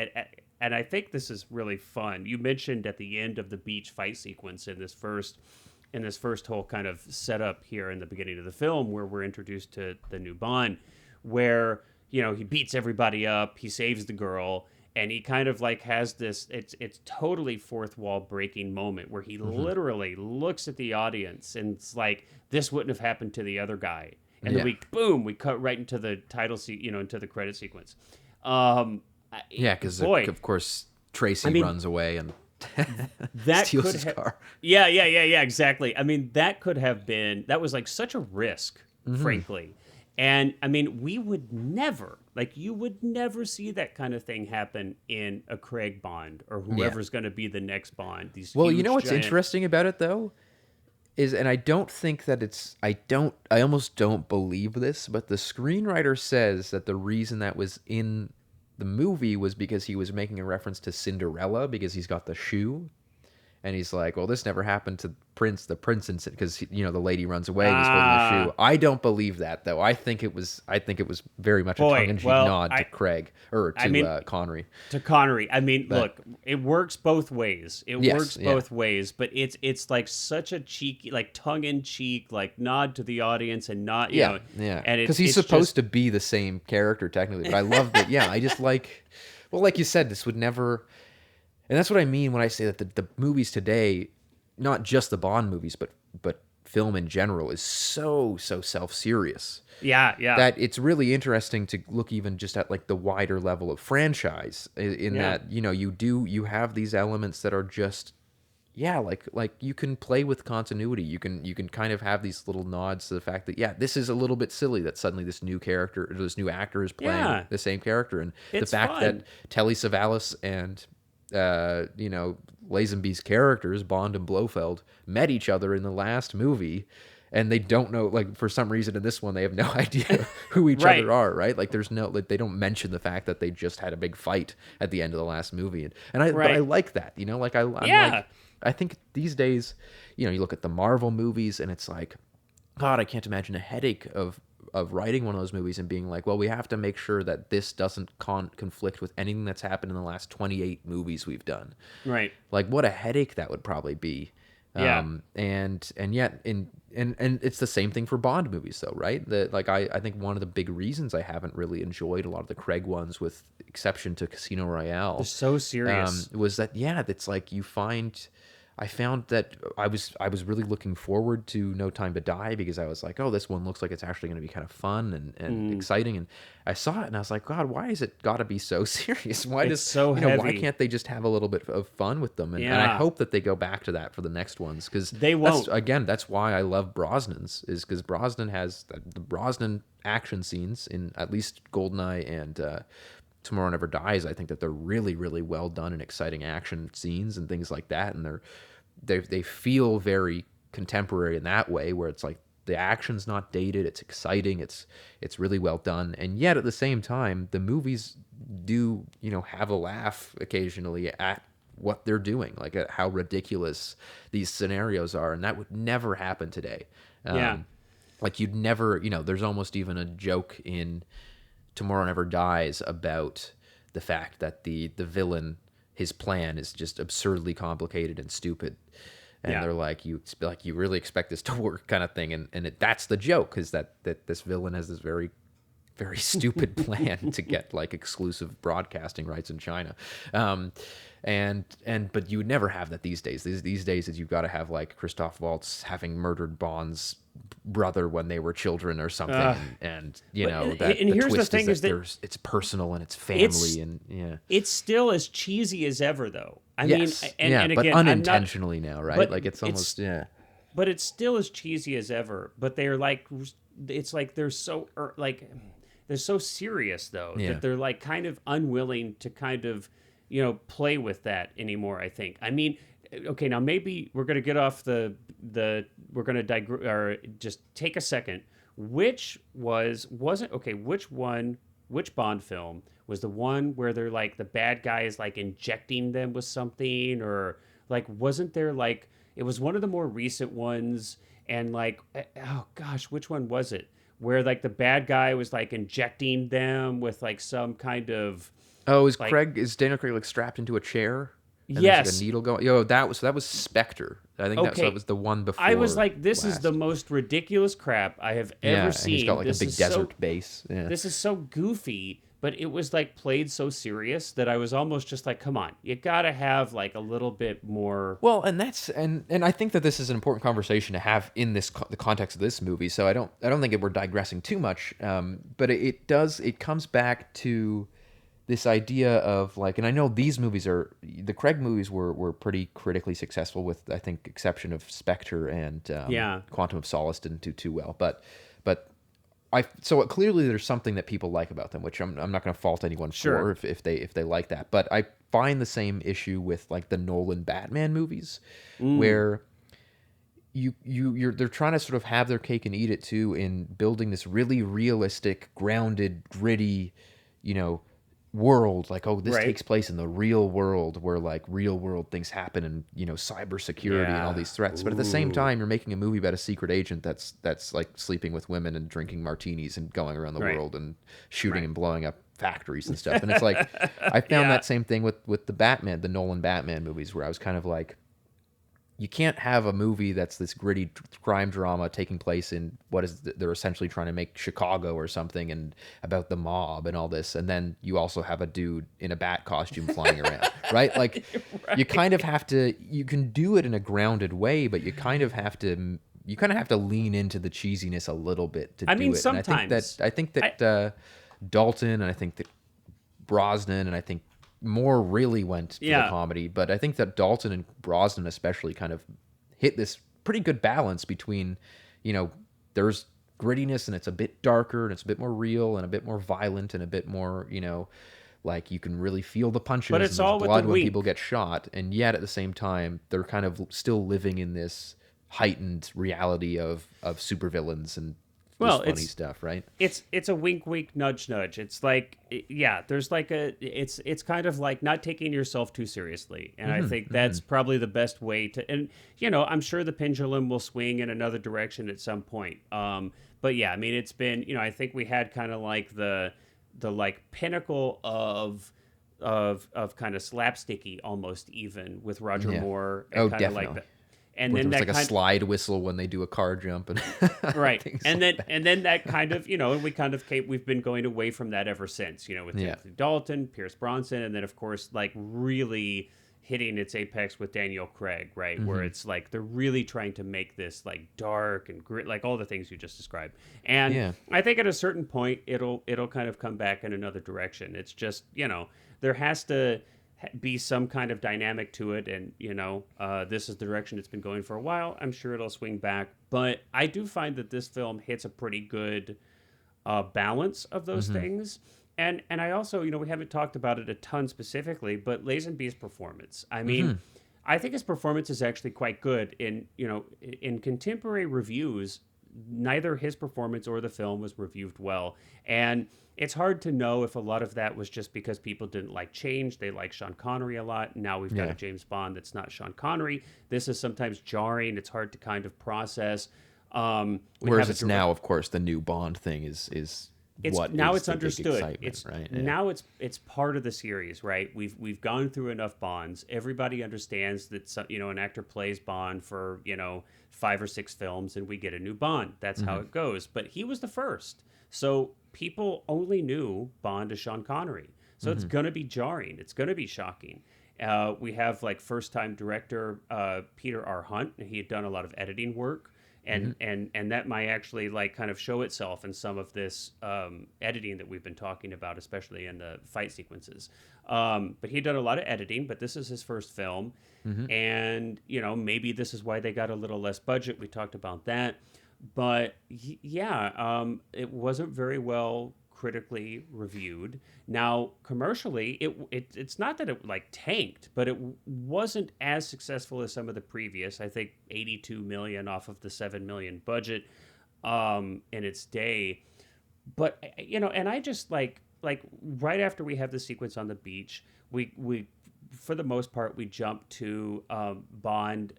and I think this is really fun, you mentioned at the end of the beach fight sequence in this first whole kind of setup here in the beginning of the film, where we're introduced to the new Bond, where, you know, he beats everybody up, he saves the girl, and he kind of like has this, it's totally fourth wall breaking moment where he literally looks at the audience and it's like, this wouldn't have happened to the other guy. And then we cut right into the title into the credit sequence. Because of course Tracy runs away and that steals his car. Yeah, exactly. I mean, that was like such a risk, frankly. And I mean, you would never see that kind of thing happen in a Craig Bond or whoever's going to be the next Bond. You know what's interesting about it though? and I don't think that I almost don't believe this, but the screenwriter says that the reason that was in the movie was because he was making a reference to Cinderella because he's got the shoe. And he's like, well, this never happened to the prince, because the lady runs away and he's holding the shoe. I don't believe that, though. I think it was very much a tongue-in-cheek nod to Craig or to Connery. To Connery. I mean, look, it works both ways. It works both ways, but it's like such a cheeky, like tongue-in-cheek, like nod to the audience and not, you know. Yeah, because he's supposed to be the same character technically. But I love that. Yeah, I just like, well, like you said, this would never. And that's what I mean when I say that the movies today, not just the Bond movies, but film in general, is so self-serious. Yeah. That it's really interesting to look even just at like the wider level of franchise in that, you have these elements that are just, like you can play with continuity. You can kind of have these little nods to the fact that, this is a little bit silly that suddenly this new character, or this new actor is playing the same character. And it's the fact fun. that Telly Savalas and Lazenby's characters, Bond and Blofeld, met each other in the last movie, and they don't know, like, for some reason in this one, they have no idea who each other are, right? Like, there's no, like, they don't mention the fact that they just had a big fight at the end of the last movie. But I like that, like, I think these days, you look at the Marvel movies, and it's like, God, I can't imagine a headache of writing one of those movies and being like, well, we have to make sure that this doesn't conflict with anything that's happened in the last 28 movies we've done. Right. Like, what a headache that would probably be. Yeah. And yet, and it's the same thing for Bond movies, though, right? I think one of the big reasons I haven't really enjoyed a lot of the Craig ones, with exception to Casino Royale, They're so serious. was that, it's like I found that I was really looking forward to No Time to Die, because I was like, oh, this one looks like it's actually going to be kind of fun and exciting. And I saw it and I was like, God, why is it got to be so serious? Why heavy. Why can't they just have a little bit of fun with them? And I hope that they go back to that for the next ones, because they won't. That's why I love Brosnan's, is because Brosnan has the Brosnan action scenes in at least GoldenEye and Tomorrow Never Dies. I think that they're really, really well done and exciting action scenes and things like that, and they feel very contemporary in that way, where it's like the action's not dated, it's exciting, it's really well done, and yet at the same time, the movies do have a laugh occasionally at what they're doing, like at how ridiculous these scenarios are, and that would never happen today. Like you'd never, there's almost even a joke in Tomorrow Never Dies about the fact that the villain, his plan is just absurdly complicated and stupid, and they're like, you really expect this to work, kind of thing, and that's the joke, is that this villain has this very, very stupid plan to get like exclusive broadcasting rights in China, but you would never have that these days. These days, is you've got to have like Christoph Waltz having murdered Bond's brother when they were children or something, and here's the thing is that it's personal and it's family, it's still as cheesy as ever, though. I mean, but again, unintentionally now, right? But like it's almost but it's still as cheesy as ever. But they're like, it's like they're so they're so serious though, that they're like kind of unwilling to kind of play with that anymore, I think. I mean, okay, now maybe we're going to get off we're going to digress, or just take a second. Which Bond film was the one where they're like, the bad guy is like injecting them with something, or like, wasn't there like, it was one of the more recent ones, and like, oh gosh, which one was it? Where like the bad guy was like injecting them with like some kind of... Oh, is Daniel Craig like strapped into a chair? And yes. Like a needle going. That was Spectre. I think that was the one before. I was like, this is the most ridiculous crap I have ever seen. And he's got like a big desert base. Yeah. This is so goofy, but it was like played so serious that I was almost just like, come on, you gotta have like a little bit more. Well, and that's and I think that this is an important conversation to have in the context of this movie. So I don't think we're digressing too much. But it comes back to this idea of like, and I know the Craig movies were pretty critically successful, with, I think, exception of Spectre and Quantum of Solace didn't do too well, but so clearly there's something that people like about them, which I'm not going to fault anyone for if they like that. But I find the same issue with like the Nolan Batman movies, where they're trying to sort of have their cake and eat it too in building this really realistic, grounded, gritty, world. Like, oh, this Right. takes place in the real world where like real world things happen and cybersecurity and all these threats. But at the same time, you're making a movie about a secret agent that's like sleeping with women and drinking martinis and going around the world and shooting and blowing up factories and stuff. And it's like I found that same thing with the Batman, the Nolan Batman movies, where I was kind of like, you can't have a movie that's this gritty crime drama taking place in they're essentially trying to make Chicago or something and about the mob and all this. And then you also have a dude in a bat costume flying around, right? Like you kind of have to, you can do it in a grounded way, but you kind of have to lean into the cheesiness a little bit to do it. Sometimes. And I think that Dalton and I think that Brosnan and I think more really went for the comedy, but I think that Dalton and Brosnan especially kind of hit this pretty good balance between, there's grittiness and it's a bit darker and it's a bit more real and a bit more violent and a bit more, like you can really feel the punches but it's and all there's blood with the when wink. people get shot, and yet at the same time they're kind of still living in this heightened reality of supervillains and funny stuff, right? It's a wink, wink, nudge, nudge. It's like, there's like it's kind of like not taking yourself too seriously. And I think that's probably the best way to, and I'm sure the pendulum will swing in another direction at some point. But yeah, I mean, it's been, I think we had kind of like the like pinnacle of kind of slapsticky almost even with Roger Moore. And kind definitely. of like that. And where then there's that like a slide whistle when they do a car jump and right, and then that kind of we've been going away from that ever since, with Timothy Dalton, Pierce Bronson, and then of course like really hitting its apex with Daniel Craig, right, where it's like they're really trying to make this like dark and grit, like all the things you just described. And I think at a certain point it'll kind of come back in another direction. It's just there has to be some kind of dynamic to it, and this is the direction it's been going for a while. I'm sure it'll swing back, but I do find that this film hits a pretty good balance of those things. And I also, we haven't talked about it a ton specifically, but Lazenby's performance. I mean, I think his performance is actually quite good. In contemporary reviews, neither his performance or the film was reviewed well, and it's hard to know if a lot of that was just because people didn't like change. They like Sean Connery a lot. Now we've got a James Bond that's not Sean Connery. This is sometimes jarring. It's hard to kind of process. Whereas it's now, of course, the new Bond thing is what now is it's the understood. big excitement, right? Now it's part of the series, right? We've gone through enough Bonds. Everybody understands that an actor plays Bond for 5 or 6 films, and we get a new Bond. That's how it goes. But he was the first, so people only knew Bond as Sean Connery. So it's going to be jarring. It's going to be shocking. We have like first-time director Peter R. Hunt. He had done a lot of editing work. And that might actually like kind of show itself in some of this editing that we've been talking about, especially in the fight sequences. But he'd done a lot of editing, but this is his first film. And, maybe this is why they got a little less budget. We talked about that. But it wasn't very well critically reviewed. Now, commercially, it's not that it like tanked, but it wasn't as successful as some of the previous. I think 82 million off of the 7 million budget in its day. But and I just like right after we have the sequence on the beach, we for the most part we jump to Bond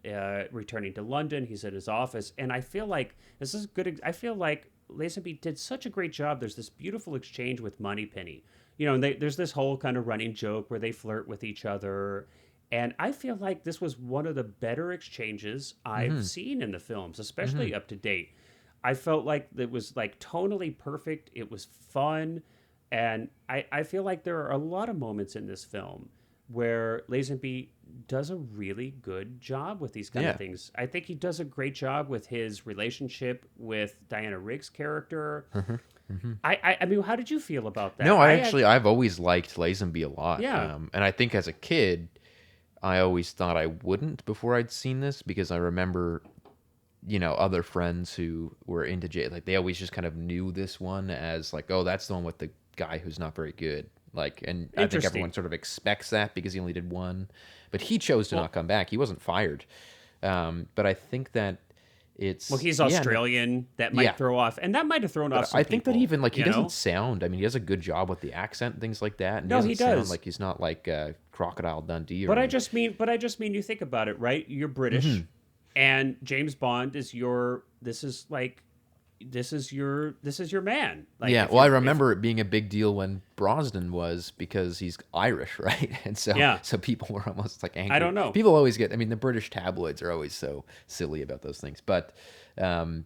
returning to London. He's at his office, and I feel like this is good. I feel like Lazenby did such a great job. There's this beautiful exchange with Moneypenny. And there's this whole kind of running joke where they flirt with each other. And I feel like this was one of the better exchanges I've seen in the films, especially up to date. I felt like it was like tonally perfect. It was fun. And I feel like there are a lot of moments in this film where Lazenby does a really good job with these kind of things. I think he does a great job with his relationship with Diana Rigg's character. I mean, how did you feel about that? No, I've always liked Lazenby a lot. Yeah. And I think as a kid, I always thought I wouldn't before I'd seen this, because I remember, other friends who were into like they always just kind of knew this one as like, oh, that's the one with the guy who's not very good. Like, and I think everyone sort of expects that because he only did one, but he chose to not come back. He wasn't fired. But I think that he's yeah, no, Australian. That might Yeah. throw off, and that might have thrown off some I think that people, even like he you know? doesn't sound. I mean, he does a good job with the accent and things like that. And No, he he doesn't sound does. like he's not like Crocodile Dundee. Or But I anything. just mean you think about it, right? You're British, Mm-hmm. and James Bond is your. This is your man. Like, Yeah, if well, I you're- remember it being a big deal when Brosnan was because he's Irish, right? And so, Yeah. so people were almost like angry. I don't know. People always get. I mean, the British tabloids are always so silly about those things, but no,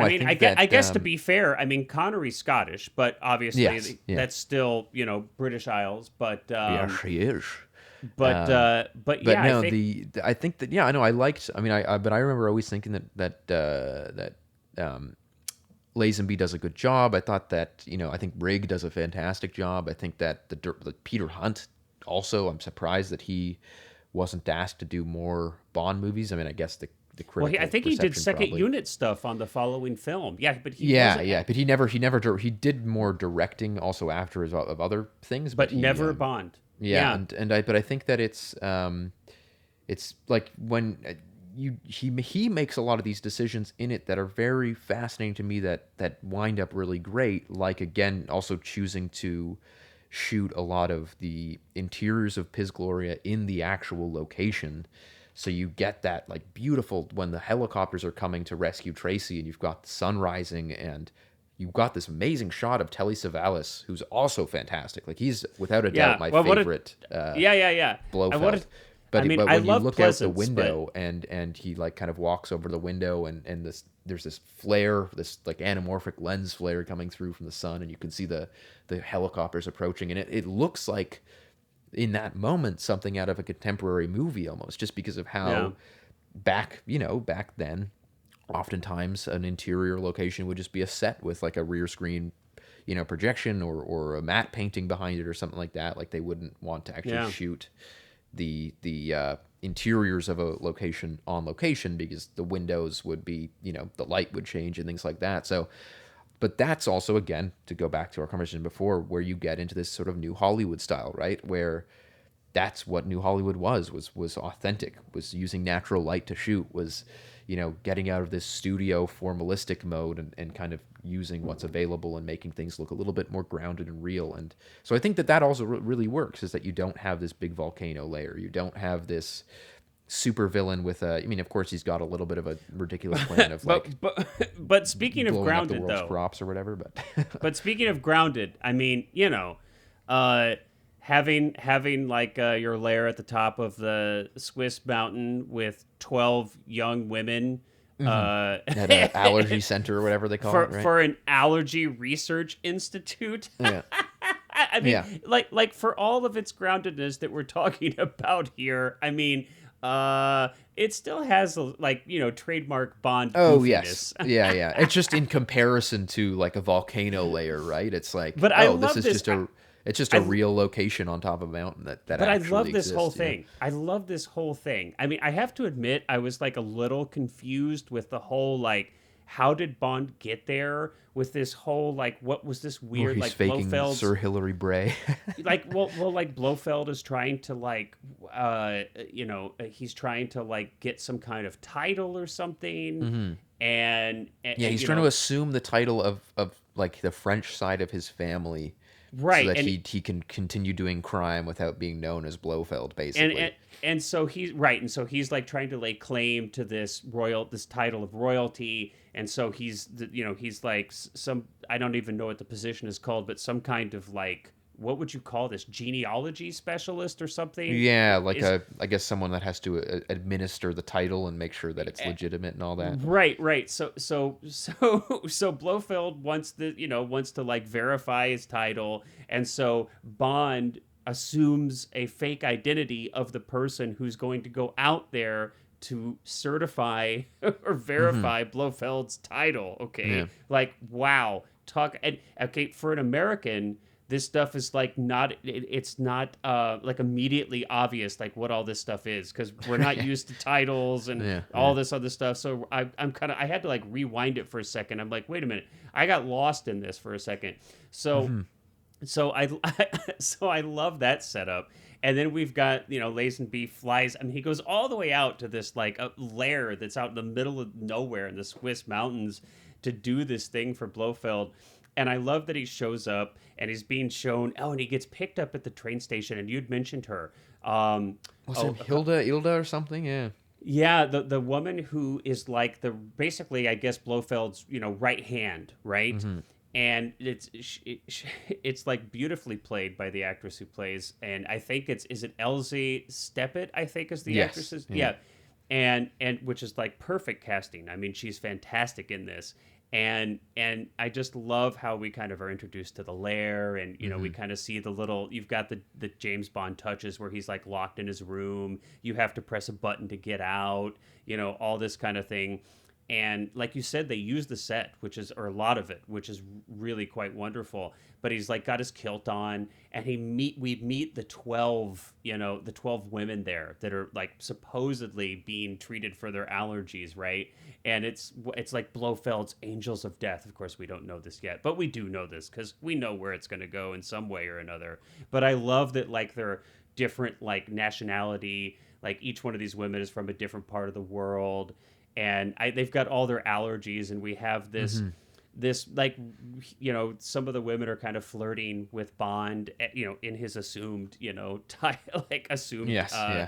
I mean, think I guess to be fair, I mean Connery's Scottish, but obviously Yes, yeah. that's still British Isles. But yes, he is. but yeah, But no, I think that I know I liked. I mean, but I remember always thinking that Lazenby does a good job. I thought that I think Rigg does a fantastic job. I think that the Peter Hunt also. I'm surprised that he wasn't asked to do more Bond movies. I mean, I guess the critical. I think he did reception second probably. unit stuff on the following film. Yeah, but he Yeah, wasn't, yeah, but he did more directing also after of other things, but he, never Bond. Yeah, but I think that it's like when he makes a lot of these decisions in it that are very fascinating to me that wind up really great. Like again, also choosing to shoot a lot of the interiors of Piz Gloria in the actual location. So you get that like beautiful when the helicopters are coming to rescue Tracy, and you've got the sun rising, and you've got this amazing shot of Telly Savalas, who's also fantastic. Like he's without a doubt my favorite. Yeah. Blofeld. But I mean, but I when you love look Pleasance, out the window and he like kind of walks over the window and there's this flare, this like anamorphic lens flare coming through from the sun, and you can see the helicopters approaching, and it looks like in that moment something out of a contemporary movie almost, just because of how back then oftentimes an interior location would just be a set with like a rear screen projection or a matte painting behind it or something like that. Like they wouldn't want to actually shoot the interiors of a location on location because the windows would be the light would change and things like that. So but that's also, again, to go back to our conversation before, where you get into this sort of New Hollywood style, right? Where that's what New Hollywood was authentic, was using natural light to shoot, was, getting out of this studio formalistic mode and kind of using what's available and making things look a little bit more grounded and real. And so I think that also really works, is that you don't have this big volcano layer. You don't have this super villain with I mean, of course, he's got a little bit of a ridiculous plan of but speaking of blowing up the grounded world's though, crops or whatever. But but speaking of grounded, I mean, having like your lair at the top of the Swiss mountain with 12 young women at an allergy center or whatever they call it, right? for an allergy research institute. Yeah. I mean, like for all of its groundedness that we're talking about here, I mean, it still has trademark Bond. Oh goofiness. yes, yeah. It's just in comparison to like a volcano layer, right? It's like, But I love this is just a real location on top of a mountain that But actually I love this exists, whole thing. I love this whole thing. I mean, I have to admit, I was like a little confused with the whole like, how did Bond get there with this whole like, what was this Where weird he's like faking Blofeld's Sir Hilary Bray. like like Blofeld is trying to like he's trying to like get some kind of title or something, and Yeah, he's trying to assume the title of like the French side of his family, right, so that and he can continue doing crime without being known as Blofeld, basically. and so he's right, and so he's like trying to lay claim to this title of royalty, and so he's he's like some, I don't even know what the position is called, but some kind of like, what would you call this, genealogy specialist or something? Yeah, like I guess someone that has to administer the title and make sure that it's legitimate and all that. Right. So Blofeld wants to like verify his title, and so Bond assumes a fake identity of the person who's going to go out there to certify or verify Blofeld's title. Okay, Yeah. like wow, for an American, this stuff is like it's not like immediately obvious like what all this stuff is, because we're not used to titles and all this other stuff. So I had to like rewind it for a second. I'm like, wait a minute, I got lost in this for a second. So So so I love that setup. And then we've got, Lazenby flies. I mean, he goes all the way out to this like a lair that's out in the middle of nowhere in the Swiss mountains to do this thing for Blofeld. And I love that he shows up and he's being shown. Oh, and he gets picked up at the train station. And you'd mentioned her. Was it Hilda or something? Yeah. Yeah, the woman who is like basically, I guess, Blofeld's right hand, right? Mm-hmm. And it's like beautifully played by the actress who plays, and I think is it Elsie Steppet, I think is the actress's, yeah, and which is like perfect casting. I mean, she's fantastic in this, and I just love how we kind of are introduced to the lair, and we kind of see you've got the James Bond touches where he's like locked in his room, you have to press a button to get out, all this kind of thing. And like you said, they use the set, or a lot of it, which is really quite wonderful. But he's like got his kilt on, and we meet the 12 women there that are like supposedly being treated for their allergies, right? And it's like Blofeld's Angels of Death. Of course, we don't know this yet, but we do know this because we know where it's going to go in some way or another. But I love that like they're different like nationality. Like each one of these women is from a different part of the world. And they've got all their allergies, and we have this like, some of the women are kind of flirting with Bond, in his assumed,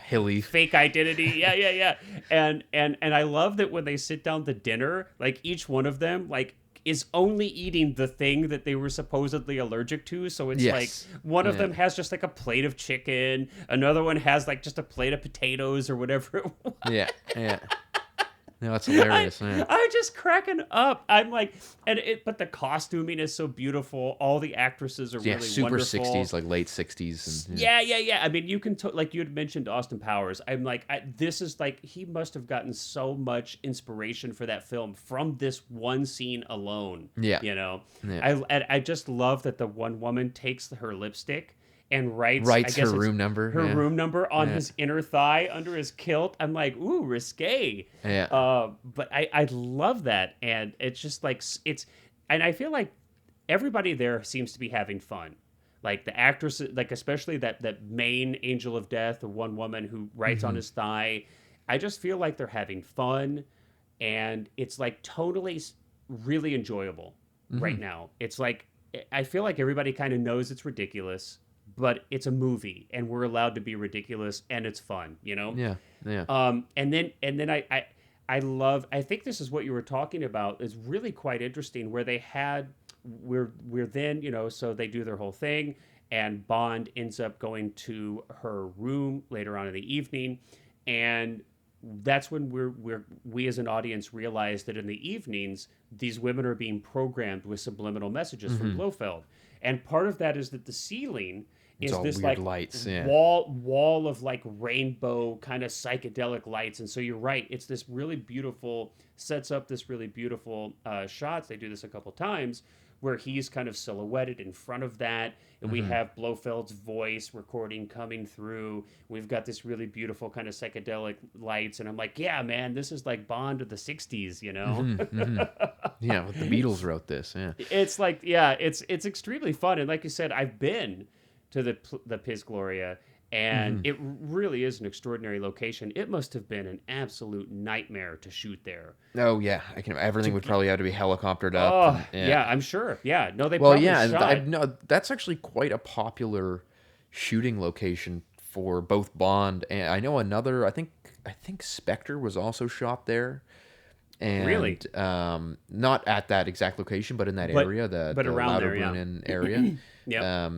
hilly fake identity. Yeah. And I love that when they sit down to dinner, like each one of them, like, is only eating the thing that they were supposedly allergic to. So it's like one of them has just like a plate of chicken. Another one has like just a plate of potatoes or whatever it was. Yeah. No, that's hilarious. I'm just cracking up. I'm like, but the costuming is so beautiful. All the actresses are really super wonderful. 60s, like late 60s. And, yeah. I mean, you can like you had mentioned Austin Powers. I'm like, this is like he must have gotten so much inspiration for that film from this one scene alone. Yeah. I just love that the one woman takes her lipstick and writes her room number. Room number on his inner thigh under his kilt. I'm like, ooh, risque. Yeah. But I love that, and it's just like and I feel like everybody there seems to be having fun. Like the actress, like especially that main Angel of Death, the one woman who writes on his thigh. I just feel like they're having fun, and it's like totally really enjoyable right now. It's like I feel like everybody kind of knows it's ridiculous, but it's a movie and we're allowed to be ridiculous and it's fun, Yeah. And then I think this is what you were talking about is really quite interesting where we're then, so they do their whole thing and Bond ends up going to her room later on in the evening. And that's when we as an audience realize that in the evenings, these women are being programmed with subliminal messages from Blofeld. And part of that is that the ceiling is this like lights, wall of like rainbow kind of psychedelic lights. And so you're right. It's this really beautiful, sets up this really beautiful shots. They do this a couple times where he's kind of silhouetted in front of that. And we have Blofeld's voice recording coming through. We've got this really beautiful kind of psychedelic lights. And I'm like, yeah, man, this is like Bond of the 60s, Yeah, the Beatles wrote this, yeah. It's like, yeah, it's extremely fun. And like you said, I've been to the Piz Gloria, and it really is an extraordinary location. It must have been an absolute nightmare to shoot there. Oh yeah, everything would probably have to be helicoptered up. Oh yeah, I'm sure. Yeah, no, they probably shot. No, that's actually quite a popular shooting location for both Bond and I know another. I think Spectre was also shot there. And, really? Not at that exact location, but in that area, the around there, area. Yeah.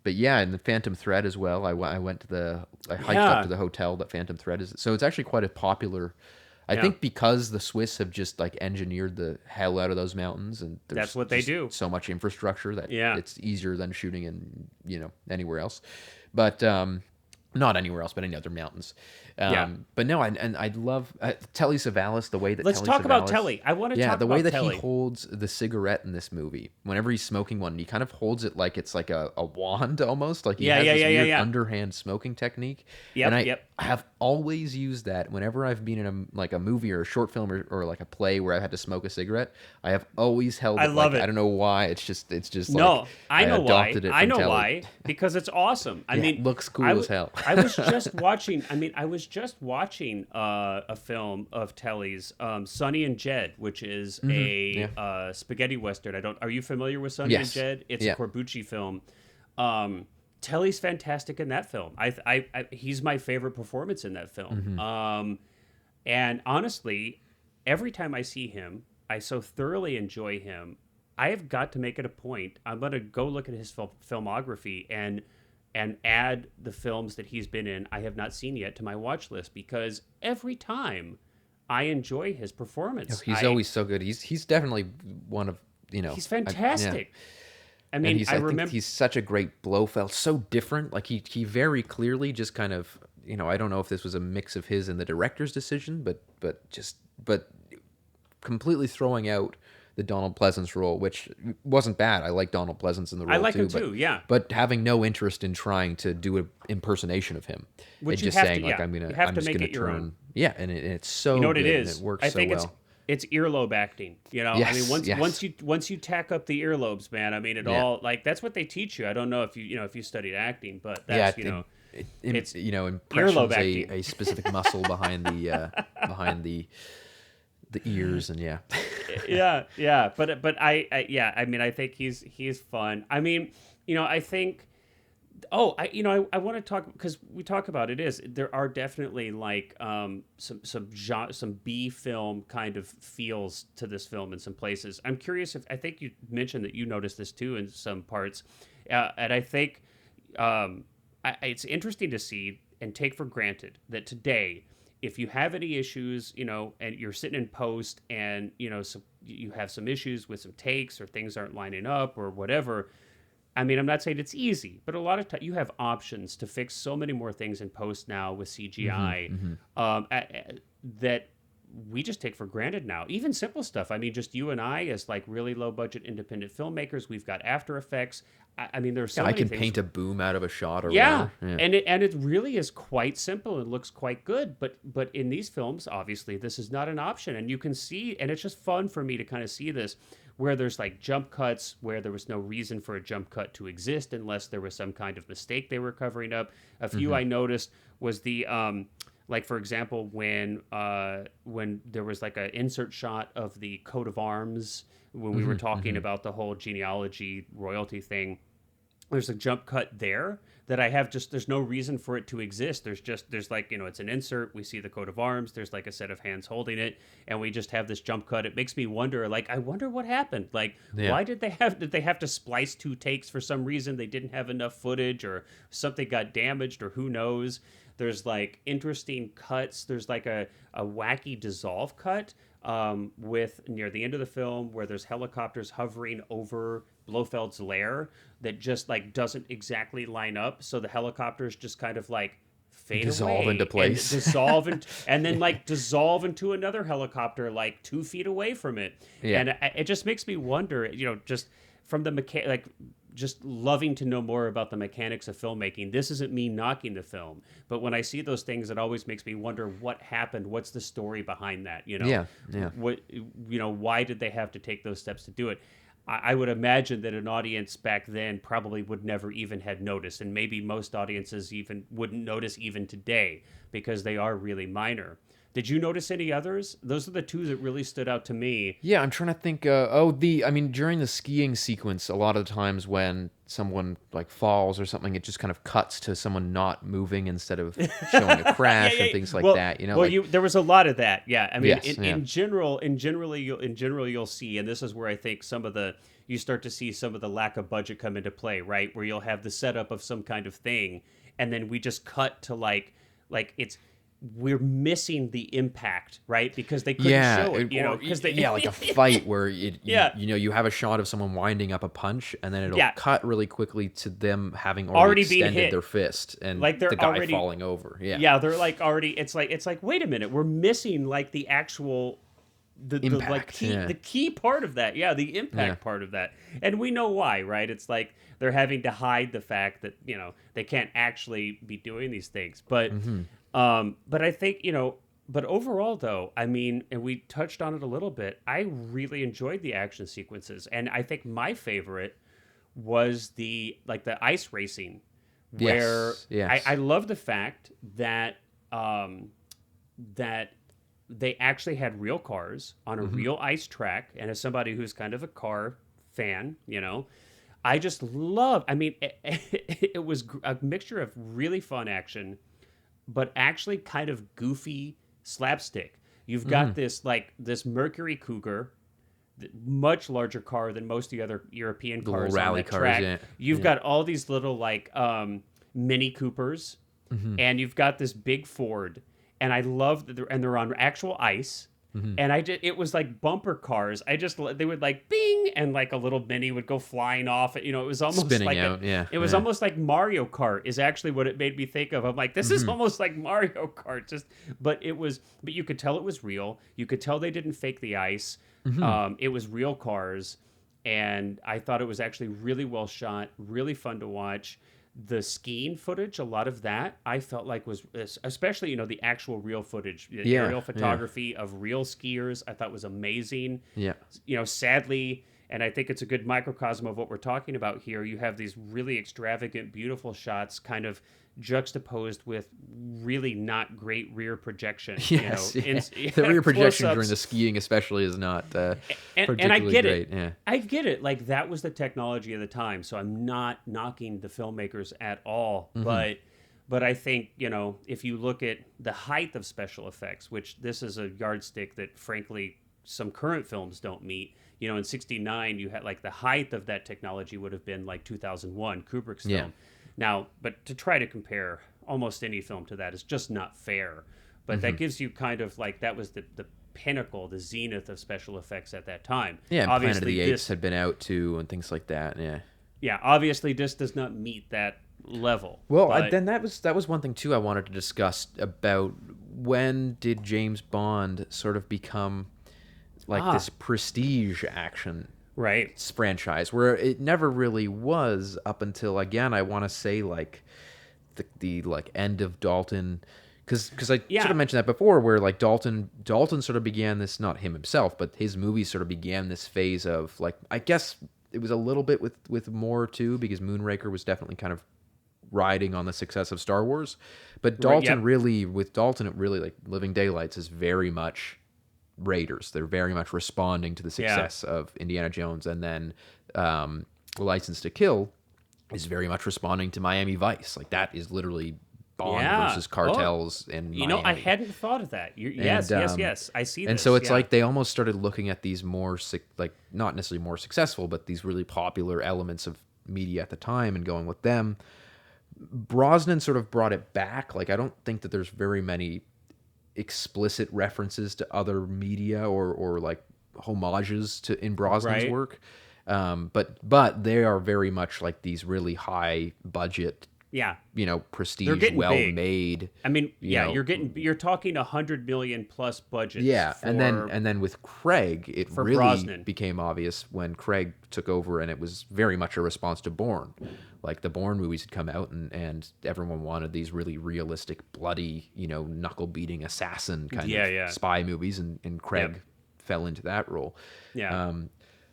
But yeah, and the Phantom Thread as well. I hiked up to the hotel that Phantom Thread is. So it's actually quite a popular. I think because the Swiss have just like engineered the hell out of those mountains, and that's what they do. So much infrastructure that it's easier than shooting in anywhere else. But Not anywhere else, but any other mountains. Yeah. But no, I love Telly Savalas, the way that Let's Telly talk about Savalas- Telly. I want to talk the about way that Telly. he holds the cigarette in this movie. Whenever he's smoking one, he kind of holds it like it's like a wand almost. Like he has this weird underhand smoking technique. Yep, and I yep. have always used that whenever I've been in a movie or a short film or like a play where I had to smoke a cigarette. I have always held it. I love it. I don't know why. It's just No, like, I know why. adopted it I from know Telly. why. Because it's awesome. I mean, it looks cool as hell. I was just watching. I was just watching a film of Telly's, Sonny and Jed, which is a spaghetti western. Are you familiar with Sonny and Yes. Jed? It's a Corbucci film. Telly's fantastic in that film. He's my favorite performance in that film. And honestly, every time I see him, I so thoroughly enjoy him. I have got to make it a point. I'm going to go look at his filmography and add the films that he's been in I have not seen yet to my watch list, because every time I enjoy his performance. He's always so good. He's definitely one of, He's fantastic. I mean, I think he's such a great Blofeld, so different. Like he very clearly just kind of, I don't know if this was a mix of his and the director's decision, but completely throwing out the Donald Pleasance role, which wasn't bad. I like Donald Pleasance in the role. I like him too, yeah. But having no interest in trying to do an impersonation of him, Which and you just have saying to, like yeah. I'm You gonna, have I'm to just make gonna it your turn. own. Yeah, and it's so. You know what it good, and is? it works I think so well. it's earlobe acting. Yes, I mean, yes. once you tack up the earlobes, man. I mean, all like that's what they teach you. I don't know if if you studied acting, but that's it's impressions acting. a specific muscle behind the ears, and yeah. But I mean, I think he's fun. I mean, I think. I want to talk, because we talk about there are definitely like some B film kind of feels to this film in some places. I'm curious I think you mentioned that you noticed this too in some parts, and I think it's interesting to see and take for granted that today, if you have any issues, and you're sitting in post and so you have some issues with some takes or things aren't lining up or whatever. I mean, I'm not saying it's easy, but a lot of times you have options to fix so many more things in post now with CGI that we just take for granted now. Even simple stuff. I mean, just you and I as like really low budget independent filmmakers, we've got After Effects. I mean, there's so many things. I can paint a boom out of a shot or whatever. Yeah. And it really is quite simple and looks quite good. But in these films, obviously, this is not an option, and you can see, and it's just fun for me to kind of see this, where there's like jump cuts where there was no reason for a jump cut to exist unless there was some kind of mistake they were covering up. A few I noticed was the like, for example, when there was like an insert shot of the coat of arms when we were talking about the whole genealogy royalty thing. There's a jump cut there that I have there's no reason for it to exist. There's like, it's an insert. We see the coat of arms. There's like a set of hands holding it, and we just have this jump cut. It makes me wonder, like, I wonder what happened. Like, why did they have to splice two takes for some reason? They didn't have enough footage, or something got damaged, or who knows. There's like interesting cuts. There's like a wacky dissolve cut with near the end of the film where there's helicopters hovering over Blofeld's lair that just like doesn't exactly line up. So the helicopters just kind of like dissolve into place, and then like dissolve into another helicopter like 2 feet away from it. Yeah. And it just makes me wonder, just from the just loving to know more about the mechanics of filmmaking. This isn't me knocking the film, but when I see those things, it always makes me wonder what happened. What's the story behind that? What, why did they have to take those steps to do it? I would imagine that an audience back then probably would never even had noticed, and maybe most audiences even wouldn't notice even today because they are really minor. Did you notice any others? Those are the two that really stood out to me. Yeah, I'm trying to think. During the skiing sequence, a lot of the times when someone like falls or something, it just kind of cuts to someone not moving instead of showing a crash and things like that. There was a lot of that. Yeah, I mean, yes, in general, you'll see, and this is where I think you start to see some of the lack of budget come into play, right? Where you'll have the setup of some kind of thing, and then we just cut to like it's. we're missing the impact, right? Because they couldn't show it, because they like a fight where you have a shot of someone winding up a punch, and then it'll cut really quickly to them having already extended their fist, and like they're the guy already falling over. They're like already. It's like wait a minute, we're missing like the actual the impact, the key part of that. Yeah, the impact part of that, and we know why, right? It's like they're having to hide the fact that they can't actually be doing these things, but. But I think, but overall though, I mean, and we touched on it a little bit, I really enjoyed the action sequences. And I think my favorite was the ice racing where I love the fact that, that they actually had real cars on a real ice track. And as somebody who's kind of a car fan, I just love, I mean, it was a mixture of really fun action, but actually kind of goofy slapstick. You've got this Mercury Cougar, much larger car than most of the other European cars on that track. Yeah. You've got all these little Mini Coopers, and you've got this big Ford. And I love that they're on actual ice. And it was like bumper cars. They would bing, and a little mini would go flying off. It was almost spinning out. It was almost like Mario Kart is actually what it made me think of. I'm like, this is almost like Mario Kart. But you could tell it was real. You could tell they didn't fake the ice. It was real cars, and I thought it was actually really well shot, really fun to watch. The skiing footage, a lot of that I felt like was, especially the actual real footage, aerial photography of real skiers, I thought was amazing. Sadly, and I think it's a good microcosm of what we're talking about here, you have these really extravagant, beautiful shots kind of juxtaposed with really not great rear projection. The rear projection during the skiing especially is not particularly and I get great. It. I get it. That was the technology of the time, so I'm not knocking the filmmakers at all. But I think, if you look at the height of special effects, which this is a yardstick that frankly some current films don't meet. In 69 you had the height of that technology would have been 2001 Kubrick's film. Now, but to try to compare almost any film to that is just not fair. But that gives you kind of that was the pinnacle, the zenith of special effects at that time. Yeah, and Planet of the Apes had been out too and things like that. Yeah, obviously this does not meet that level. Well, then that was one thing too I wanted to discuss about when did James Bond sort of become this prestige action franchise, where it never really was up until, again, I want to say the end of Dalton, because I sort of mentioned that before, where Dalton sort of began this, not him himself, but his movies sort of began this phase of I guess it was a little bit with Moore too, because Moonraker was definitely kind of riding on the success of Star Wars, but Dalton with Dalton it really Living Daylights is very much Raiders. They're very much responding to the success of Indiana Jones, and then License to Kill is very much responding to Miami Vice. That is literally Bond versus cartels in Miami. I hadn't thought of that. Yes, I see. And so it's they almost started looking at these more not necessarily more successful, but these really popular elements of media at the time and going with them. Brosnan sort of brought it back. I don't think that there's very many explicit references to other media or homages in Brosnan's work, but they are very much these really high budget, prestige, well made. I mean, you're talking $100 million plus budgets. And then with Craig, it really Brosnan became obvious when Craig took over, and it was very much a response to Bourne. The Bourne movies had come out, and everyone wanted these really realistic, bloody, knuckle beating assassin kind of spy movies, and Craig fell into that role.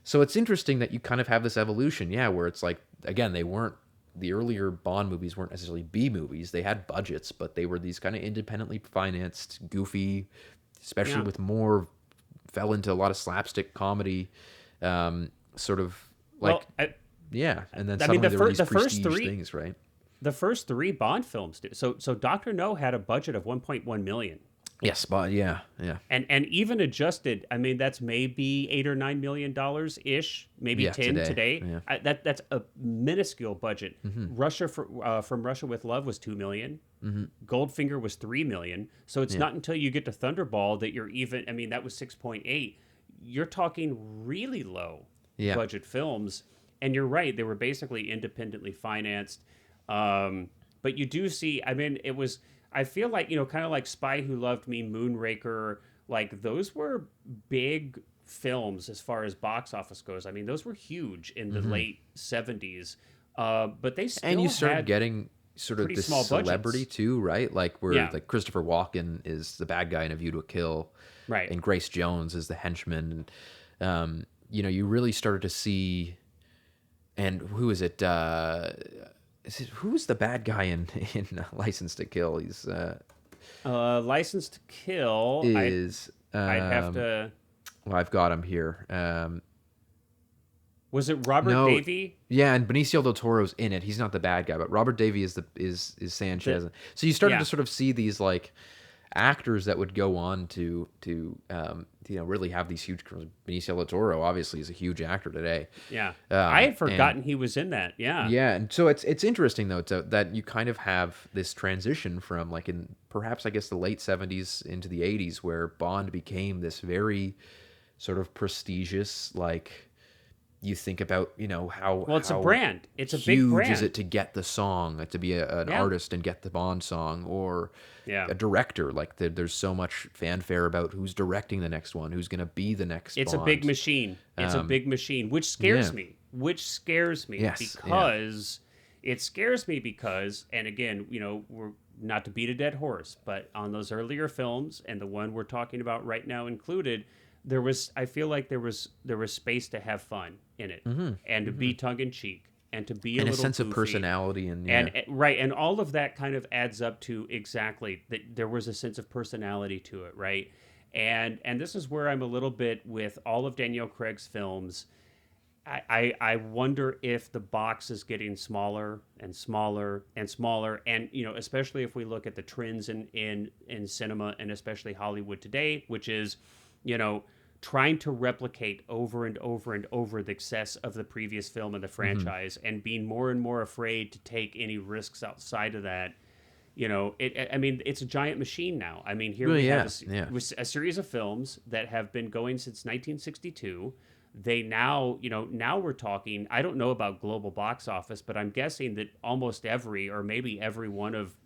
So it's interesting that you kind of have this evolution, where it's again, the earlier Bond movies weren't necessarily B movies. They had budgets, but they were these kind of independently financed, goofy, especially with Moore, fell into a lot of slapstick comedy, sort of and then suddenly there were these prestige things, right? The first three Bond films did. So Dr. No had a budget of $1.1 million. Yes, but yeah. And even adjusted, I mean, that's maybe $8 or $9 million ish, maybe Yeah, 10 today. yeah. That's a minuscule budget. From Russia with Love was 2 million. Goldfinger was 3 million. So it's Yeah. not until you get to Thunderball that you're even. I mean, that was 6.8. You're talking really low Yeah. budget films, and you're right. They were basically independently financed. But you do see. I mean, it was. I feel like, kind of like Spy Who Loved Me, Moonraker, like those were big films as far as box office goes. I mean, those were huge in the late 70s, but they still And you started had getting sort of pretty this small celebrity budgets. too, right? Like where Yeah. like Christopher Walken is the bad guy in A View to a Kill, Right. and Grace Jones is the henchman. And, you really started to see, and who is it? Who's the bad guy in License to Kill? He's License to Kill. is I'd have to. well, I've got him here. Was it Robert no, Davey? Yeah, and Benicio del Toro's in it. He's not the bad guy, but Robert Davey is Sanchez. So you started Yeah. to sort of see these like actors that would go on to really have these huge careers. Benicio del Toro obviously is a huge actor today. Yeah, I had forgotten he was in that. Yeah. Yeah, and so it's interesting though that you kind of have this transition from like in perhaps I guess the late 70s into the 80s where Bond became this very sort of prestigious, like you think about how Well, it's a brand. It's a big huge brand. is it to get the song, like to be an Yeah. artist and get the Bond song, or Yeah. a director, like there's so much fanfare about who's directing the next one, who's going to be the next It's Bond. a big machine. It's a big machine, which scares yeah. me. Which scares me Yes, because it scares me because, and again, we're not to beat a dead horse, but on those earlier films and the one we're talking about right now included, I feel like there was space to have fun in it and to be tongue in cheek and to be and a a little sense of goofy. personality and Right, and all of that kind of adds up to exactly that there was a sense of personality to it, right? And this is where I'm a little bit with all of Danielle Craig's films. I wonder if the box is getting smaller and smaller and smaller, and especially if we look at the trends in cinema and especially Hollywood today, which is trying to replicate over and over and over the success of the previous film in the franchise and being more and more afraid to take any risks outside of that. I mean, it's a giant machine now. I mean, here we have a series of films that have been going since 1962. They now we're talking, I don't know about global box office, but I'm guessing that almost every, or maybe every one of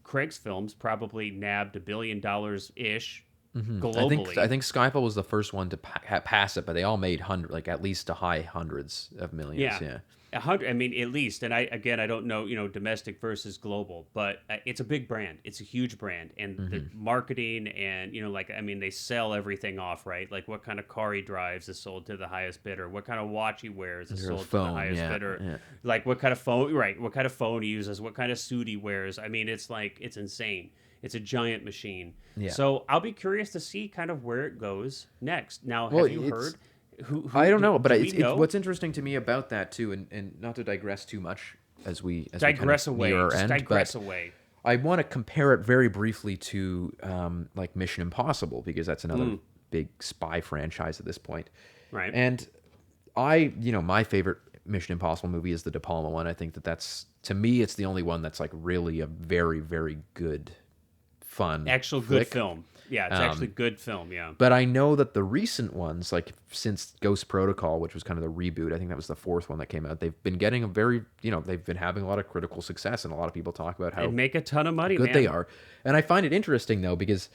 Craig's films probably nabbed $1 billion-ish. Globally. I think Skyfall was the first one to pass it, but they all made at least to high hundreds of millions. Yeah. 100. I mean, at least. And I don't know, domestic versus global, but it's a big brand. It's a huge brand, and the marketing and they sell everything off, right? Like what kind of car he drives is sold to the highest bidder. What kind of watch he wears is sold to the highest bidder. Yeah. Like what kind of phone, right? What kind of phone he uses? What kind of suit he wears? I mean, it's insane. It's a giant machine. Yeah. So I'll be curious to see kind of where it goes next. Now, have you heard? I don't know, but it's what's interesting to me about that too, and not to digress too much as we digress away. Just digress away. I want to compare it very briefly to like Mission Impossible, because that's another big spy franchise at this point. Right. And my favorite Mission Impossible movie is the De Palma one. I think that's, to me, it's the only one that's like really a very, very good, fun, good film. Yeah, it's actually good film, yeah. But I know that the recent ones, like since Ghost Protocol, which was kind of the reboot, I think that was the fourth one that came out, they've been getting they've been having a lot of critical success, and a lot of people talk about how they make a ton of money, good they are. And I find it interesting, though, because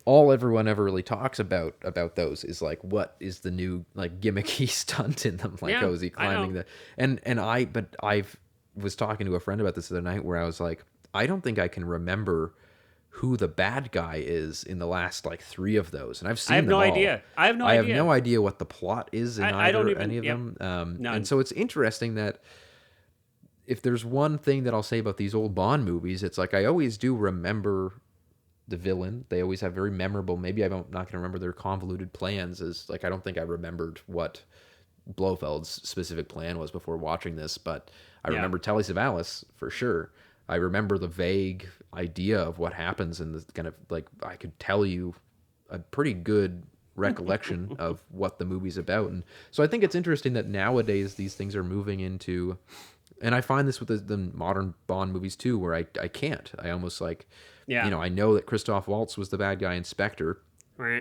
all everyone ever really talks about those is like, what is the new like gimmicky stunt in them? Like, is he climbing the... But I was talking to a friend about this the other night where I was like, I don't think I can remember who the bad guy is in the last like 3 of those, and I've seen them all. I have no idea what the plot is in any of them. And so it's interesting that if there's one thing that I'll say about these old Bond movies, it's like I always do remember the villain. They always have very memorable. Maybe I'm not going to remember their convoluted plans. As like I don't think I remembered what Blofeld's specific plan was before watching this, but I remember Telly Savalas for sure. I remember the vague idea of what happens in this kind of like, I could tell you a pretty good recollection of what the movie's about. And so I think it's interesting that nowadays these things are moving into, and I find this with the modern Bond movies too, where I can't. I almost like, I know that Christoph Waltz was the bad guy in Spectre,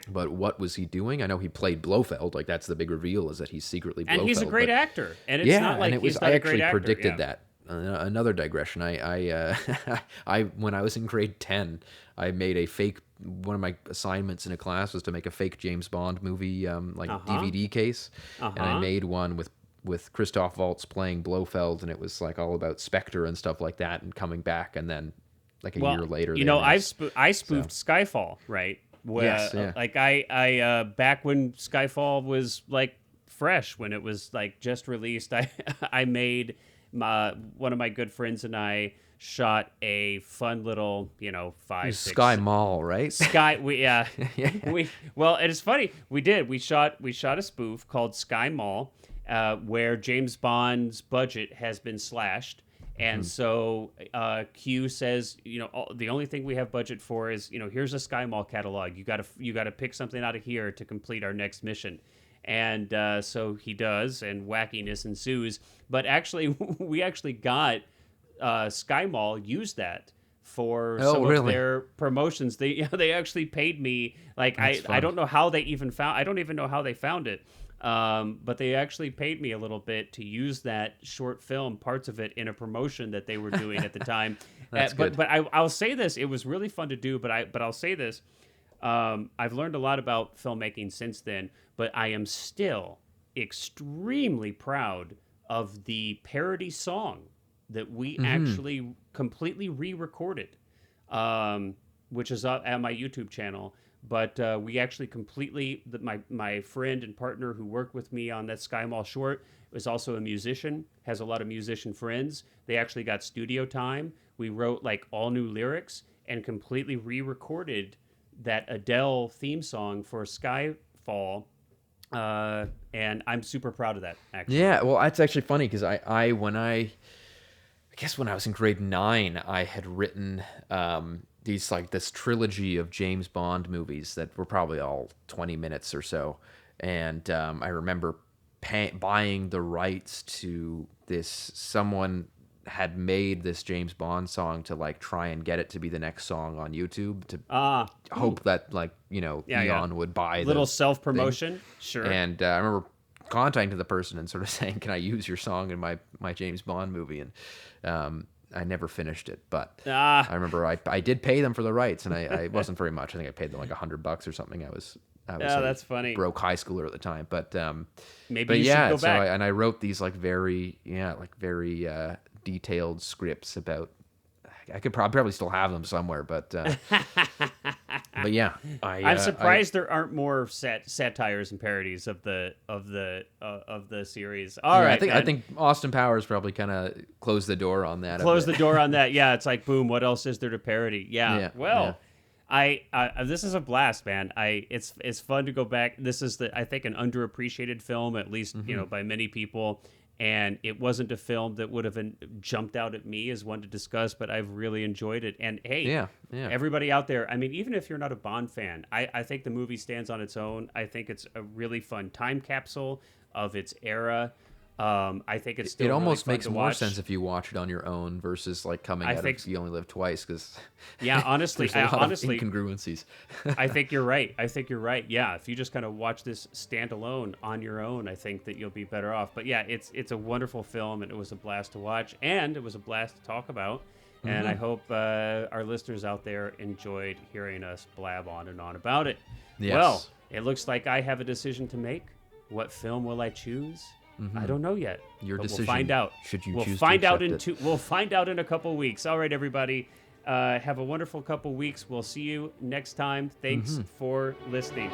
but what was he doing? I know he played Blofeld. Like, that's the big reveal, is that he's secretly Blofeld. And he's a great actor. And it's not like he's not a great actor. I actually predicted that. Another digression. I when I was in grade 10, I made a fake. One of my assignments in a class was to make a fake James Bond movie, DVD case, and I made one with Christoph Waltz playing Blofeld, and it was like all about Spectre and stuff like that, and coming back, and then like a year later, I spoofed Skyfall, right? Yes, yeah. Like I back when Skyfall was like fresh, when it was like just released, I made one of my good friends and I shot a fun little, 5, 6 Sky Mall, right? Well, it is funny. We shot a spoof called Sky Mall, where James Bond's budget has been slashed. And so Q says, the only thing we have budget for is, here's a Sky Mall catalog. You got to pick something out of here to complete our next mission. And so he does, and wackiness ensues. But actually, we actually got Sky Mall used that for some of their promotions. They actually paid me. Like, I don't know how they even found. I don't even know how they found it. But they actually paid me a little bit to use that short film, parts of it, in a promotion that they were doing at the time. That's good. But I'll say this: it was really fun to do. But I'll say this: I've learned a lot about filmmaking since then. But I am still extremely proud of the parody song that we actually completely re-recorded, which is at my YouTube channel. But we actually completely, my friend and partner who worked with me on that Sky Mall short is also a musician, has a lot of musician friends. They actually got studio time. We wrote like all new lyrics and completely re-recorded that Adele theme song for Skyfall. And I'm super proud of that, actually. Yeah, well, it's actually funny because I guess when I was in grade 9, I had written this trilogy of James Bond movies that were probably all 20 minutes or so. And I remember buying the rights to this. Someone had made this James Bond song to like try and get it to be the next song on YouTube to hope that Eon would buy the little self-promotion thing. Sure. And I remember contacting the person and sort of saying, can I use your song in my James Bond movie? And I never finished it, but I remember I did pay them for the rights, and I wasn't very much. I think I paid them like $100 or something. I was that's funny. Broke high schooler at the time, but maybe you should go back. I wrote these very detailed scripts about. I could probably still have them somewhere, but yeah, I'm surprised there aren't more satires and parodies of the series. All right, I think Austin Powers probably kind of closed the door on that. Closed the door on that. Yeah, it's like boom. What else is there to parody? Yeah. Well, this is a blast, man. It's fun to go back. This is I think an underappreciated film, at least by many people. And it wasn't a film that would have jumped out at me as one to discuss, but I've really enjoyed it. And hey, everybody out there, I mean, even if you're not a Bond fan, I think the movie stands on its own. I think it's a really fun time capsule of its era. I think it's still. It almost really makes more sense if you watch it on your own versus like coming out of You Only Live Twice, because honestly, there's a lot of incongruencies. I think you're right. Yeah, if you just kind of watch this standalone on your own, I think that you'll be better off. But yeah, it's a wonderful film, and it was a blast to watch, and it was a blast to talk about. And I hope our listeners out there enjoyed hearing us blab on and on about it. Yes. Well, it looks like I have a decision to make. What film will I choose? I don't know yet. Your decision. We'll find out. Should you we'll choose find to out accept it. We'll find out in a couple weeks. All right, everybody. Have a wonderful couple weeks. We'll see you next time. Thanks for listening.